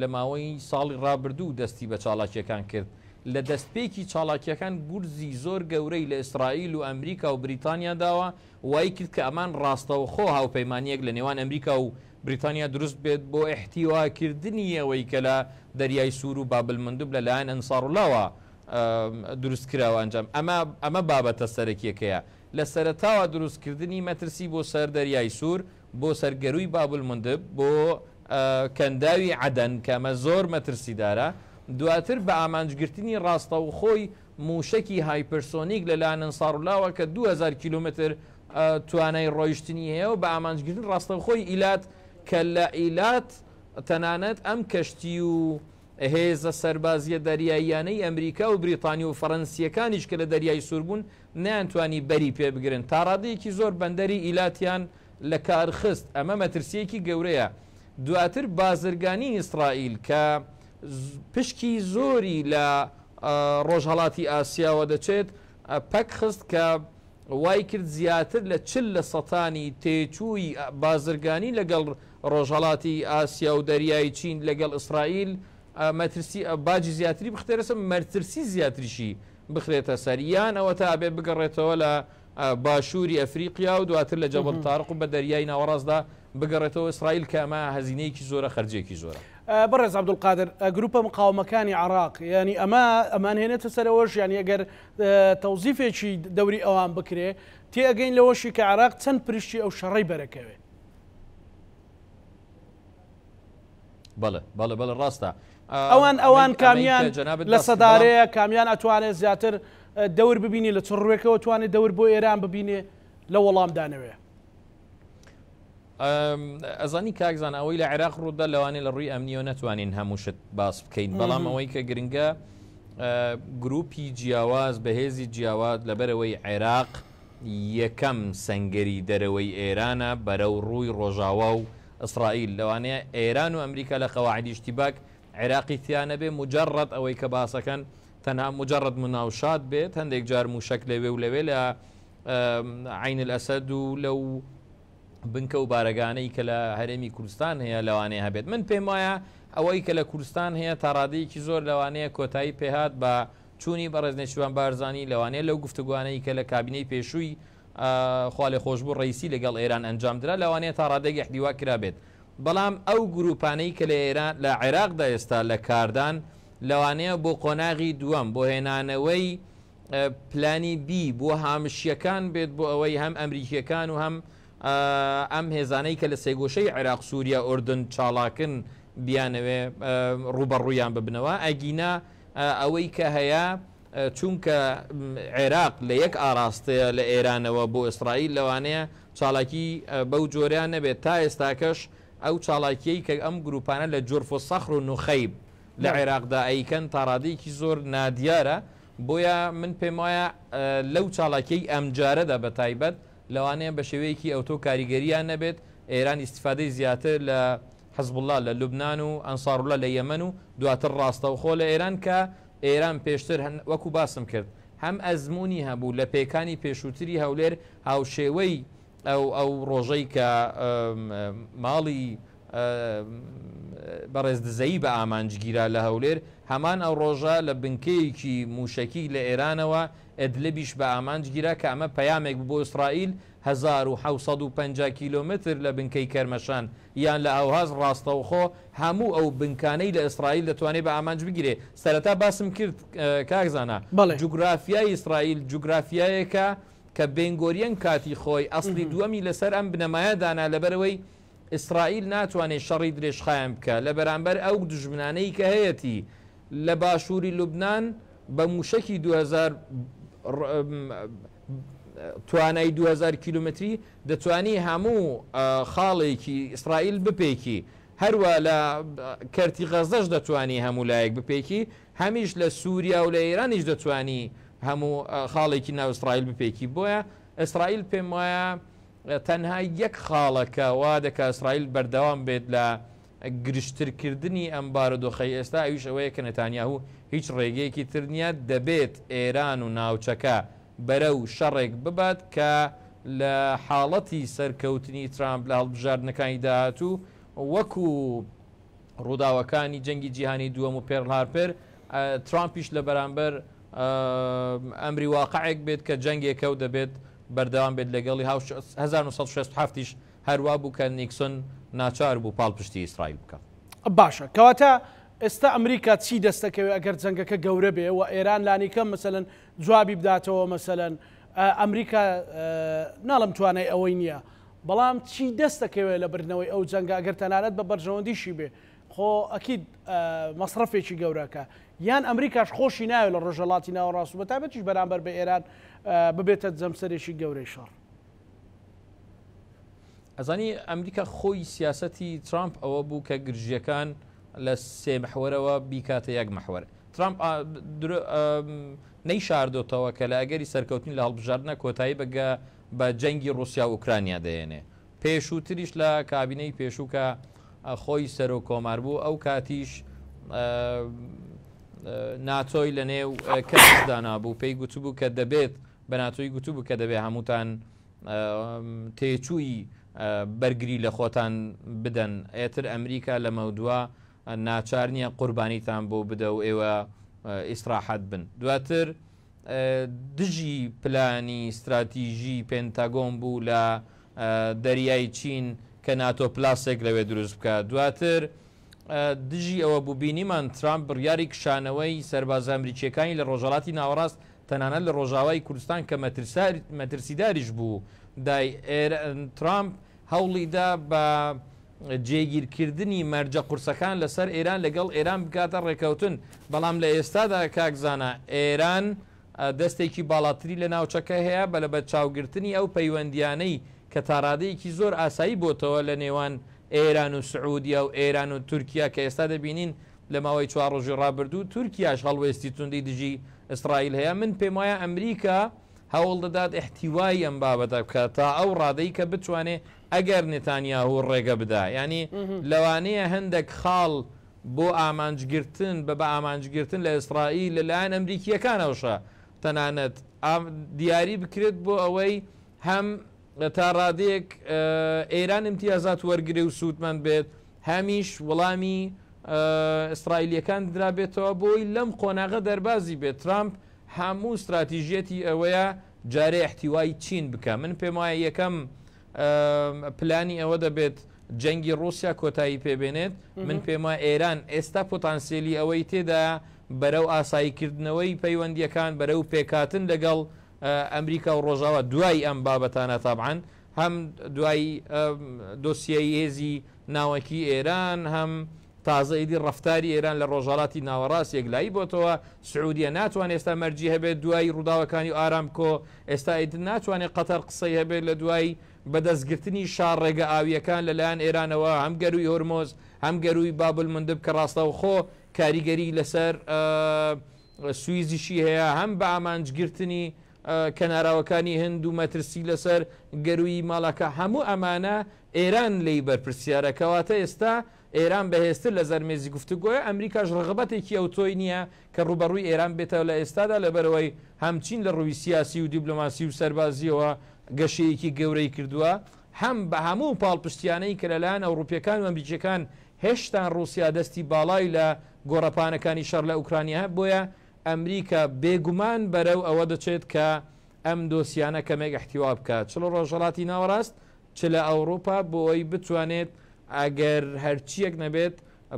لە ماوەی ساڵی ڕابردوو دەستی بە چاڵاکیەکان کرد لە دەستپێکی چاڵاکیەکان گورزی زۆر گەورەی لە ئیسرائیل و ئەمریکا و بریتانیا داوە وای کرد کە ئەمان ڕاستەوخۆ هاوپەیمانیەک لە نێوان ئەمریکا و بریتانیا دروست بێت بۆ احتیواکردنی ئەوەی کە لە دەریای سوور و بابلمەندوب لەلایەن ئەنساڕوڵاوە دروست کراوە ئەنجام ئەمە بابەتە سەرەکیەکەیە لە سەرەتاوە دروستکردنی مەترسی بۆ سەر دەریای سوور بۆ سەرگەروی بابلمەندب بۆ کەنداوی عەدەن کە ئەمە زۆر مەترسیدارە دواتر بە ئامانجگرتنی ڕاستەوخۆی موشکی هایپەرسۆنیک لەلایەن ئەنساڕوڵاوە کە 2000 کیلومتر توانای ڕۆیشتنی هەیە و بە ئامانجگرتن ڕاستەوخۆی ئیلات کە لە ئیلات تەنانەت ئەم کەشتی و هێزە سەربازیە دەریاییانەی ئەمریکا و بریتانیا و فەڕەنسیەکانیش کە لە دەریای سوور بوون نەیانتوانی بەری پێ بگرن تا ڕادەیەکی زۆر بەندەری ئیلاتیان لە کارخست ئەمە مەترسیەکی گەورەیە دواتر بازرگانی ئیسرائیل کە پشکی زۆری لە ڕۆژهەڵاتی ئاسیاوە دەچێت پەک خست کە وای کرد زیاتر لە 40% تێچووی بازرگانی لەگەڵ ڕۆژهەڵاتی ئاسیا و دەریای چین لەگەڵ ئیسرائیل مەترسی باجی زیاتری بختێرەسە مەرترسی زیاتریشی بخرێتە سەر یان ئەوە تا ئەبێ بگەڕێتەوە لە باشووری ئەفریقیا و دواتر لە جەبڵ تارق و بە دەریای ناوەڕاستدا بگەڕێتەوە ئیسرائیل کە ئەمە هەزینەیەکی زۆرە خەرجێکی زۆرە بەڕێز عەبدولقادر گروپە مقاومەکانی عێراق ینی ئەمان هێنێتە سەرەوەش ینی ئەگەر تەوزیفێکی دەوری ئەوان بکرێ تێ ئەگەین لەوەشی کە عێراق چەند پرشتی ئەو شەڕەی بەرەکەوێ بەڵێ ڕاستە ئەوان کامیان لە سەدارەیە کامیان ئەتوانێت زیاتر دەور ببینی لە چڕوێکەوە توانێت دەور بۆ ئێران ببینێ لە وەڵامدانەوێ ئەزانی کاکزان ئەوەی لە عێراق ڕوودا لەوانێ لە ڕووی ئەمنیەوە نەتوانین هەمووشت باس بکەین بەڵام ئەوەی کە گرنگە گروپی جیاواز بەهێزی جیاواز لەبەرەوەی عێراق یەکەم سەنگەری دەرەوەی ئێرانە بەرەو ڕووی ڕۆژاوا و ئیسرائیل لەوانەیە ئێران و ئەمریکا لە قەواعیدی اشتیباک عێراقی تیانە بێ مجرد ئەوەی کە باسەکەن تەنها مجرد مناوشات بێت هەندێک جار موشک لەوێ و لەوێ لە عین الئەسەد و لەو بنکە و بارەگانەی کە لە هەرێمی کوردستان هەیە لەوانەیە هەبێت من پێم وایە ئەوەی کە لە کوردستان هەیە تا ڕادەیەکی زۆر لەوانەیە کۆتایی پێهات بە چوونی بەڕێزنێچوان بارزانی لەوانەیە لەو گفتوگوانەی کە لە کابینەی پێشووی خوا لێ خۆشبوو ڕئیسی لەگەڵ ئێران ئەنجامدرا لەوانەیە تا ڕادەیەکی احتیوا کرابێت بەڵام ئەو گروپانەی کە لە ئێران لە عێراقدا ئێستا لە کاردان لەوانەیە بۆ قۆناغی دووەم بۆ هێنانەوەی پلانی بی بۆ هامشیەکان بێت بۆ ئەوەی هەم ئەمریکیەکان و هەم ئەم هێزانەی کە لە سێگۆشەی عێراق سووریا ئوردن چاڵاکن بیانەوێ ڕوبەڕوویان ببنەوە ئەگینا ئەوەی کە هەیە چونکە عێراق لە یەک ئاراستەیە لە ئێرانەوە بۆ ئیسرائیل لەوانەیە چاڵاکی بەو جۆریان نەبێت تا ئێستاکەش ئەو چاڵاکیەی کە ئەم گروپانە لە جورف و سەخر و نوخەیب لە عێراقدا ئەیکەن تا ڕادەیەکی زۆر نادیارە بۆیە من پێم وایە لەو چاڵاکیەی ئەمجارەدا بە تایبەت لەوانەیە بە شێوەیەکی ئەوتۆ کاریگەریان نەبێت ئێران ئیسیفادەی زیاتر لە حزب الله لە لوبناان و ئەنساڕوڵە لە یەمەن و دواتر ڕاستەوخۆ لە ئێران کە ئێران پێشتر وەکو باسم کرد هەم ئەزمموی هەبوو لە پێکانی پێشووتری هەولێر هاوشێوەی ئەو ڕۆژەی کە ماڵی بەڕێز دزەیی بە ئامانجگیرا لە هەولێر هەمان ئەو ڕۆژە لە بنکەیەکی موشکی لە ئێرانەوە ئەدلبیش بە ئامانجگیرا کە ئەمە پەیامێک بۆ ئیسرائیل 1950 کیلومتر لە بنکەی کەرمەشان یان لە ئەوهاز ڕاستەوخۆ هەموو ئەو بنکانەی لە ئیسرائیل دەتوانێت بە ئامانج بگیرێ سەرەتا باسم کرد کاکزانە جوگرافیای ئیسرائیل جوگرافیایەکە کە بێنگۆریەن کاتی خۆی ئەسلی دووەمی لەسەر ئەم بنەمایە دانا لەبەرەوەی ئیسرائیل ناتوانێت شەڕی درێژخایان بکە لە بەرامبەر ئەو دژمنانەی کە هەیەی لە باشووری لوبناان بە موشکی 2000 توانای 2000 کیلومتری دەتوانی هەموو خاڵێکی ئیسرائیل بپێکی هەروە لە کەرتی غەزەش دەتوانی هەموو لایەک بپێکی هەمیش لە سووریا و لە ئێرانیش دەتوانی هەموو خاڵێکی ناو ئیسرائیل بپێکی بۆیە ئیسرائیل پێم وایە تەنها یەک خاڵەکە وا دەکە ئیسرائیل بەردەوام بێت لە گرشترکردنی ئەم بارودۆخەی ئێستا ئەویش ئەوەیە کە نەتانیاهو هیچ ڕێگەیەکی تر نییە دەبێت ئێران و ناوچەکە بەرەو شەڕێک ببات کە لە حاڵەتی سەرکەوتنی ترامپ لە هەڵبژاردنەکانی داهاتوو وەکو ڕووداوەکانی جەنگی جیهانی دووەم و پێرل هارپەر ترامپیش لە بەرامبەر ئەمری واقعێک بێت کە جەنگێکە و دەبێت بەردەوام بێت لەگەڵی 1967ش هەروە بوو کە نیکسۆن ناچار بوو پاڵپشتی ئیسرائیل بکات. باشە کەواتە ئێستا ئەمریکا چی دەستەکەوێت ئەگەر جەنگەکە گەورە بێ و ئێران لانیکە مەسەلەن جوابی بداتەوە مەسەلەن ئەمریکا ناڵم توانای ئەوەی نییە بەڵام چی دەستەکەوێت لە بردنەوەی ئەو جەنگە ئەگەر تەنانەت بە بەرژەوەندیشی بێ خۆ ئەکید مەصرفێکی گەورەکە یان ئەمریکاش خۆشی ناوێت لە ڕۆژهەڵاتی ناوەڕاست و بەتابەتیش بەرامبەر بە ئێران ببێتە جەمسەرێکی گەورەی شەڕ. ئەزانی ئەمریکا خۆی سیاسەتی ترامپ ئەوە بوو کە گرژیەکان لە سێ محوەرەوە بیکاتە یەک محوەر. ترامپ نەیشاردۆتەوە کە لە ئەگەری سەرکەوتنی لە هەڵبژاردنە کۆتایی بە جەنگی رووسیا و ئوکرانیا دەێنێ. پێشووتریش لە کابینەی پێشوو کە خۆی سەر و کۆمار بوو ئەو کاتیش ناتۆی لە نێو کەسدانا بوو پێی گوتبوو کە دەبێت بە ناتۆی گوتبوو کە دەبێت هەمووتان تێچووی بەرگری لە خۆتان بدەن ئێتر ئەمریکا لە مەودووە ناچار نییە قوربانیتان بۆ بدە و ئێوە ئیسراحەت بن. دواتر دژی پلانی استراتیژی پێنتاگۆن بوو لە دەریای چین کە ناتۆ پلاسێک لەوێ دروست بکە. دواتر دژی ئەوە بوو بینیمان ترامپ بڕیاری کشانەوەی سەرباز ئەمریکیەکانی لە ڕۆژهەڵاتی ناوەڕاست تەنانەت لە ڕۆژاوای کوردستان کە مەترسیداریش بوو ترامپ هەوڵیدا بە جێگیرکردنی مەرجە قورسەکان لەسەر ئێران لەگەڵ ئێران بکاتە ڕێکەوتن بەڵام لە ئێستادا کاکزانە ئێران دەستێکی باڵاتری لە ناوچەکە هەیە بە لە بە چاوگرتنی ئەو پەیوەندیانەی کە تاڕادەیەکی زۆر ئاسایی بۆتەوە لە نێوان ئێران و سعودیا و ئێران و تورکیا کە ئێستا دەبینین لە ماوەی 4 ڕۆژی ڕابردوو تورکیاش هەڵوێستی توندی دژی ئیسرائیل هەیە. من پێم وایە ئەمریکا هەوڵ دەدات احتیوای ئەم بابەتە بکە تا ئەو ڕادەی کە بتوانێت ئەگەر نێتانیاهو ڕێگە بدا ینی لەوانەیە هەندێک خاڵ بۆ ئامانجگرتن بە ئامانجگرتن لە ئیسرائیل لەلایەن ئەمریکیەکانەوەشە تەنانەت دیاری بکرێت بۆ ئەوەی هەم تا ڕادەیەک ئێران امتیازات وەرگرێ و سوودمەند بێت هەمیش وەڵامی ئیسرائیلیەکان درابێتەوە بۆی لەم قۆناغە دەربازی بێت. ترامپ هەموو استراتیژیەتی ئەوەیە جارێ احتیوای چین بکە. من پێم وایە یەکەم پلانی ئەوە دەبێت جەنگی رووسیا کۆتایی پێبێنێت. من پێم وایە ئێران ئێستا پۆتانسیێلی ئەوەی تێدا بەرەو ئاساییکردنەوەی پەیوەندیەکان بەرەو پێکاتن لەگەڵ ئەمریکا و ڕۆژاوە دوای ئەم بابەتانە تابعاً هەم دوای دۆسیەی هێزی ناوەکی ئێران هەم تازە ئیدی ڕفتاری ئێران لە ڕۆژهەڵاتی ناوەڕاست یەکلایی بۆتەوە سعودیە ناتوانێت ئێستا مەرجی هەبێت دوای ڕووداوەکانی و ئارامکۆ ئێستا ئیتر ناتوانێت قەتەر قسەی هەبێت لە دوای بەدەستگرتنی شارڕێگە ئاویەکان لەلایەن ئێرانەوە هەم گەروی هۆرمۆز هەم گەروی بابل مندب کە ڕاستەوخۆ کاریگەری لەسەر سویزیشی هەیە هەم بە ئامانجگرتنی کەناراوەکانی هەند و مەترسی لەسەر گەروی ماڵەکە هەموو ئەمانە ئێران لی بەرپرسیارەکەواتە ئێستا ئێران بەهێزتر لە زەرمێزی گفتوگۆیە ئەمریکاش ڕغبەتێکی ئەوتۆی نییە کە ڕوبەڕووی ئێران بێتەوە لە ئێستادا لەبەرەوەی هەمچین لە ڕووی سیاسی و دیبلۆماسی و سەربازیەوە گەشەیەکی گەورەی کردووە هەم بە هەموو پاڵپشتیانەی کە لەلایەن ئەوروپیەکان و ئەمریکیەکان هێشتا رووسیا دەستی باڵای لە گۆڕەپانەکانی شەڕ لە ئوکرانیا بۆیە ئەمریکا بێگومان بەرەو ئەوە دەچێت کە ئەم دۆسیانە کەمێک احتیوا بکات چ لە ڕۆژهەڵاتی ناوەڕاست چ لە ئەوروپا بۆ ئەوی بتوانێت ئەگەر هەرچیەک نەبێت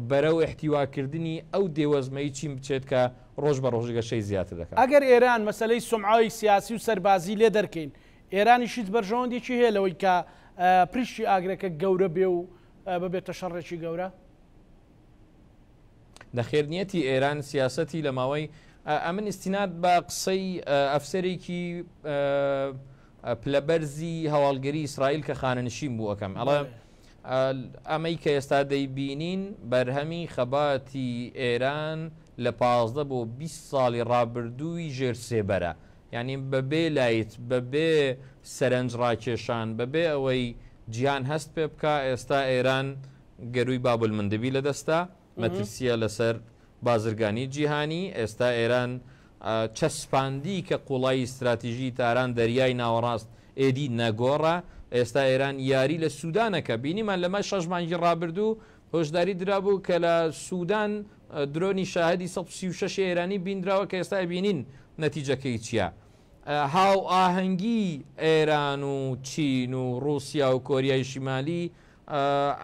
بەرەو احتیواکردنی ئەو دێوەزمەی چین بچێت کە ڕۆژ بە ڕۆژگەشەی زیاتر دەکات. ئەگەر ئێران مەسلەی سومعەوەی سیاسی و سەربازی لێ دەرکەین ئێرانیشیت بەرژەوەندێکی هەیە لەوەی کە پریشتی ئاگرەکە گەورە بێ و ببێتە شەڕێکی گەورە دەخێرنیەتی ئێران سیاسەتی لە ماوەی ئەمن ئستینات بە قسەی ئەفسەرێکی پلەبەرزی هەواڵگەری ئیسرائیل کە خانەنشین بوو ئەەکەم ئەڵە ئەمەی کە ئێستا دەیبینین بەرهەمی خەباتی ئێران لە 15 بۆ 20 ساڵی ڕابردووی ژێر سێبەرە یعنی بەبێ لایت بەبێ سەرنج ڕاکێشان بەبێ ئەوەی جیان هەست پێ بکە ئێستا ئێران گەروی بابل مندبی لە دەستا مەترسیە لەسەر بازرگانی جیهانی ئێستا ئێران چەسپاندی کە قوڵای استراتیژی تاران دەریای ناوەڕاست ئێدی نەگۆڕە ئێستا ئێران یاری لە سوودانەکە بینیمان لەمە 6 مانگی ڕابردوو هۆشداری درابوو کە لە سوودان درۆنی شاهدی 136 ئێرانی بینراوە کە ئێستا بینین نەتیجەکەی چییە هاو ئاهەنگی ئێران و چین و رووسیا و کۆریای شیمالی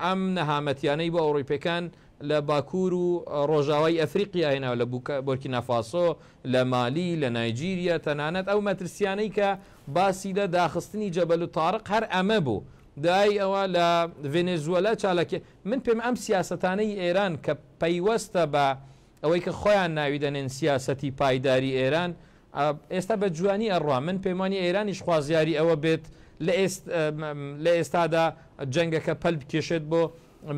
ئەم نەهامەتیانەی بۆ ئەوروپیەکان لە باکوور و ڕۆژاوای ئەفریقی هێناوە لە بورکینافاسۆ لە مالی لە نایجیریا تەنانەت ئەو مەترسیانەی کە باسی لە داخستنی جەبەل و تارق هەر ئەمە بوو دای ئەوە لە ڤێنێزوەلا چالاکێ من پێم ئەم سیاسەتانەی ئێران کە پەیوەستە بە ئەوەی کە خۆیان ناوی دەنێن سیاسەتی پایداری ئێران ئێستا بە جوانی ئەڕوا من پەیمانی ئێرانیش خوازیاری ئەوە بێت لە ئێستادا جەنگەکە پەل بکێشێت بۆ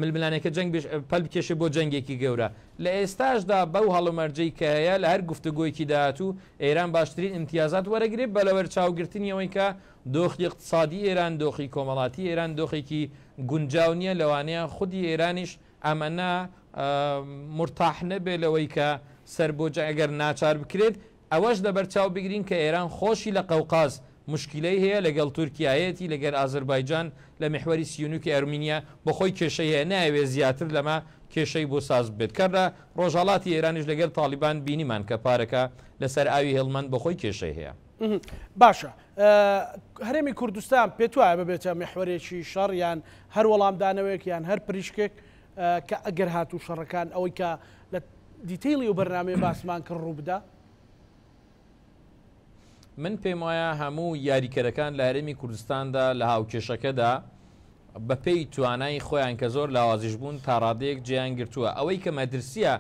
ململانێکە جەنگ پەل بکێشێت بۆ جەنگێکی گەورە لە ئێستاشدا بەو هەڵومەرجەی کە هەیە لە هەر گفتوگۆیکی داهاتوو ئێران باشترین ئیمتیازات وەرەگرێت بە لەوەر چاوگرتنیەوەی کە دۆخی اقتصادی ئێران دۆخی کۆمەڵاتی ئێران دۆخێکی گونجاو نییە لەوانەیە خودی ئێرانیش ئەمەنا مرتاح نەبێ لەوەی کە سەر بۆ ئەگەر ناچار بکرێت ئەوەش دەبەرچاو بگرین کە ئێران خۆشی لە قەوقاز مشکلەی هەیە لەگەڵ تورکایەتی لەگەر ئازربایجان لە میحوەری سیونوکی ئەرمینیا بۆ خۆی کێشەی هەیە ناوێ زیاتر لەمە کێشەی بۆ ساز بێت کەرە ڕۆژهڵاتی ئێرانیش لەگەر تالیبان بینیمان کە پارەکە لەسەر ئاوی هێڵمەند بۆ خۆی کێشەی هەیە باشە هەرێمی کوردستان پێت وایە ببێتە میحوەرێکی شەڕ یان هەر وەڵامدانەوەیەک یان هەر پریشکێک کە ئەگەر هاتوو شەڕەکان ئەوەی کە لە دیتەیلی و بەرنامەی باسمان کرد ڕوو بدە من پێم وایە هەموو یاریکەرەکان لە هەرێمی کوردستاندا لە هاوکێشەکەدا بەپێی توانای خۆیان کە زۆر لاوازیش بوون تا ڕادەیەک جیان گرتووە ئەوەی کە مەدرسیە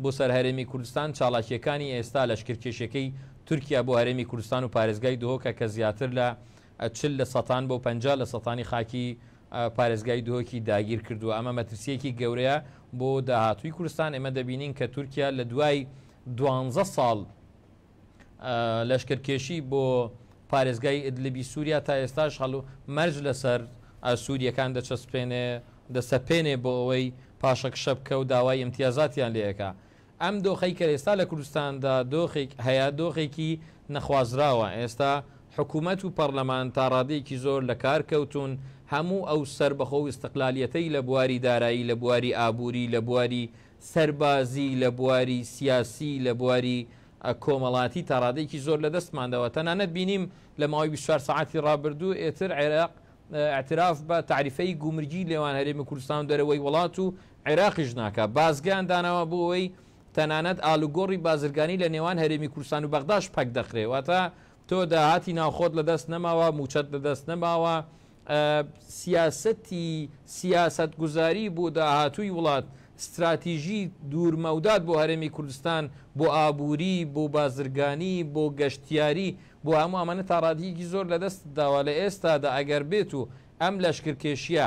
بۆ سەر هەرێمی کوردستان چاڵاکیەکانی ئێستا لەشکرکێشەکەی تورکیا بۆ هەرێمی کوردستان و پارێزگای دهۆکە کە زیاتر لە 40% بۆ 50% خاکی پارێزگای دهۆکی داگیر کردووە ئەمە مەترسیەکی گەورەیە بۆ داهاتووی کوردستان ئێمە دەبینین کە تورکیا لە دوای 12 ساڵ لەشکرکێشی بۆ پارێزگای ئیدلیبی سووریا تا ئێستاش هەڵ و مەرج لەسەر سووریەکان دەسەپێنێ بۆ ئەوەی پاشەکشە بکە و داوای امتیازاتیان لێەکە ئەم دۆخەی کە ئێستا لە کوردستاندا هەیە دۆخێکی نەخوازراوە ئێستا حکوومەت و پەرلەمان تا ڕادەیەکی زۆر لە کار کەوتون هەموو ئەو سربەخۆ و استقلالیەتەی لە بواری دارایی لە بواری ئابووری لە بواری سەربازی لە بواری سیاسی لە بواری کۆمەڵاتی تا ڕادەیەکی زۆر لە دەستماندەوە تەنانەت بینیم لە ماوەی 24 ساعتی ڕابردوو ئێتر عێراق اعتراف بە تعریفەی گومرگی لێوان هەرێمی کوردستان دەرەوەی وڵات و عێراقیش ناکە بازگیان داناوە بۆ ئەوەی تەنانەت ئالوگۆڕی بازرگانی لە نێوان هەرێمی کوردستان و بەغداش پەک دەخرێ واتە تۆ داهاتی ناوخۆت لە دەست نەماوە موچەت لە دەست نەماوە سیاست گوزاری بۆ داهاتووی وڵات استراتیژی دوورمەودات بۆ هەرێمی کوردستان بۆ ئابووری بۆ بازرگانی بۆ گەشتیاری بۆ هەموو ئەمانە تاڕادیەکی زۆر لەدەست داوا لە ئێستادا ئەگەر بێت و ئەم لەشکرکێشیە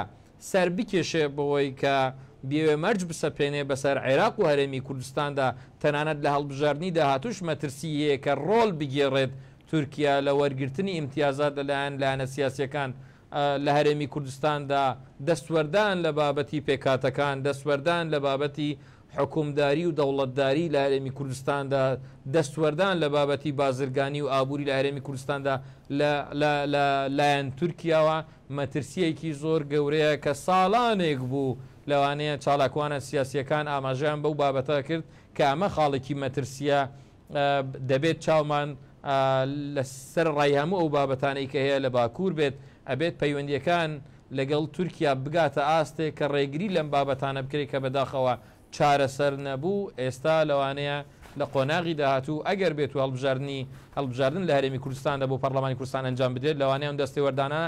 سەر بکێشێ بەوەی کە بێوێ مەرج بسەپێنێ بەسەر عێراق و هەرێمی کوردستاندا تەنانەت لە هەڵبژاردننی داهاتوش مەترسی هەیە کە ڕۆڵ بگێڕێت تورکیا لە وەرگرتنی ئیمتیازات لەلایەن لایەنە سیاسیەکان لە هەرێمی کوردستاندا دەستوەردان لە بابەتی پێکاتەکان دەستوەردان لە بابەتی حکومداری و دەوڵەتداری لە هەرێمی کوردستاندا دەستوەردان لە بابەتی بازرگانی و ئابووری لە هەرێمی کوردستاندا لایەن تورکیاوە مەترسیەکی زۆر گەورەیە کە ساڵانێک بوو لەوانەیە چالاکوانە سیاسیەکان ئاماژیان بەو بابەتە کرد کە ئەمە خاڵێکی مەترسیە دەبێت چاومان لەسەر ڕای هەموو ئەو بابەتانەی کە هەیە لە باکوور بێت ئەبێت پەیوەندیەکان لەگەڵ تورکیا بگاتە ئاستێک کە ڕێگری لەم بابەتانە بکرێت کە بەداخەوە چارەسەر نەبوو ئێستا لەوانەیە لە قۆناغی داهاتوو ئەگەر بێت و هەڵبژاردن لە هەرێمی کوردستاندا بۆ پەرلەمانی کوردستان ئەنجام بدرێت لەوانەیە ئەم دەستێوەردانە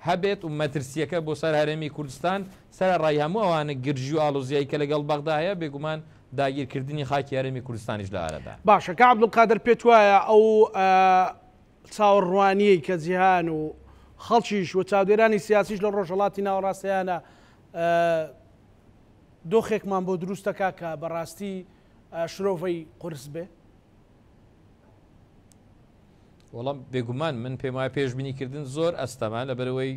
هەبێت و مەترسیەکە بۆ سەر هەرێمی کوردستان سەر ڕای هەموو ئەوانە گرژی و ئاڵۆزیایی کە لەگەڵ بەغدا هەیە بێگومان داگیرکردنی خاکی هەرێمی کوردستانیش لە ئارەدا. باشە کە عەبدولقادر پێت وایە ئەو چاوەڕوانیەی کە جیهان و خەڵکیش و چاودێرانی سیاسیش لە ڕۆژهەڵاتی ناوەڕاستیانە دۆخێکمان بۆ دروستەکە کە بەڕاستی شرۆڤەی قورس بێ؟ وەڵام بێگومان من پێم وایە پێشبینیکردن زۆر ئەستەما لەبەرەوەی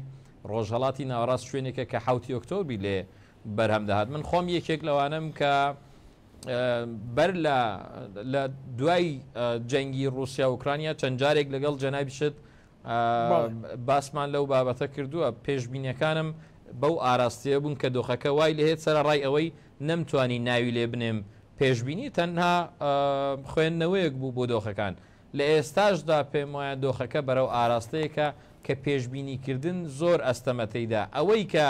ڕۆژهەڵاتی ناوەڕاست شوێنێکە کە 7 ئۆکتۆبری لێ بەرهەم دەهات. من خۆم یەکێک لەوانم کە بەر لە دوای جەنگی رووسیا و ئوکرانیا چەند جارێک لەگەڵ جەنابی شت باسمان لەو بابەتە کردووە. پێشبینیەکانم بەو ئاراستەیە بوون کە دۆخەکە وای لێهێت سەرڕای ئەوەی نەمتوانی ناوی لێ بنێم پێشبینی تەنها خوێندنەوەیەک بوو بۆ دۆخەکان. لە ئێستاشدا پێم وایە دۆخەکە بەرەو ئاراستەیەکە کە پێشبینیکردن زۆر ئەستەمەتەیدا ئەوەی کە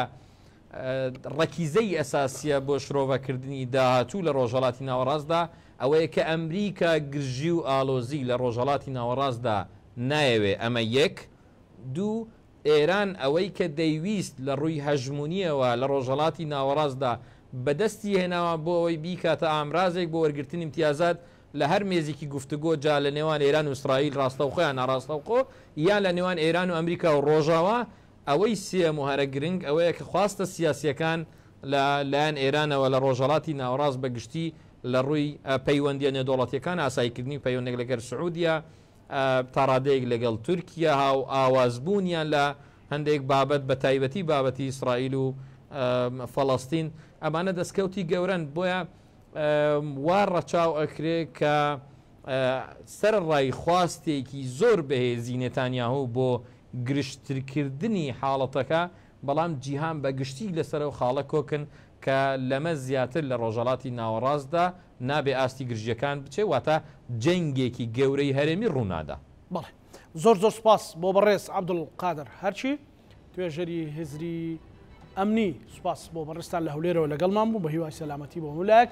ڕەکیزەی ئەساسیە بۆ شرۆڤەکردنی داهاتوو لە ڕۆژهەڵاتی ناوەڕاستدا ئەوەیە کە ئەمریکا گرژی و ئالۆزی لە ڕۆژهەڵاتی ناوەڕاستدا نایەوێ. ئەمە یەک. دوو، ئێران ئەوەی کە دەیویست لە ڕووی هەژمونیەوە لە ڕۆژهەڵاتی ناوەڕاستدا بەدەستی هێناوە بۆ ئەوەی بیکاتە ئامرازێک بۆ وەرگرتنی امتیازات لە هەر مێزێکی گفتوگۆ جا لە نێوان ئێران و ئیسرائیل ڕاستەوخۆیان ناڕاستەوخۆ یان لە نێوان ئێران و ئەمریکا و ڕۆژاوە ئەوەی سێم و هەرە گرنگ ئەوەیە کە خواستە سیاسیەکان لایەن ئێرانەوە لە ڕۆژهەڵاتی ناوەڕاست بەگشتی لە ڕووی پەیوەندیە نێودوڵەتیەکان ئاساییکردنی پەیوەندێک لەگەر سعودیا تا ڕادەیەک لەگەڵ تورکیا هاو ئاوازبوونیان لە هەندێک بابەت بە تایبەتی بابەتی ئیسرائیل و فەڵەستین ئەمانە دەستکەوتی گەورن بۆیە وا ڕەچاو ئەکرێ کە سەرڕای خواستێکی زۆر بەهێزی نێتانیاهوو بۆ گرشتکردنی حاڵەتەکە بەڵام جیهان بە گشتی لەسەر و خاڵە کۆکن کە لەمە زیاتر لە ڕۆژهەڵاتی ناوەڕاستدا نابێ ئاستی گرژیەکان بچێ واتە جەنگێکی گەورەی هەرێمی ڕوونادا. بەڵێ زۆر زۆر سپاس بۆ بەڕێز عەبدولقادر هەرچی توێژەری هزری ئەمنی سوپاس بۆ بەڕێستان لە هەولێرەوە لەگەڵمان بوو بە هیوای سەلامەتی بۆ هەموو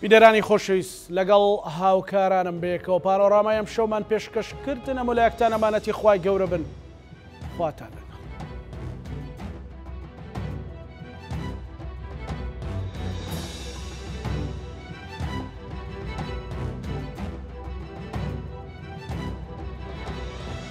بیدەرانی خۆشەویست لەگەڵ هاوکارانم بەیەکەوە پارۆڕامای ئەم شەومان پێشکەشکردن ئەمە لایەکتان ئەمانەتی خوای گەورە بن خواتانە.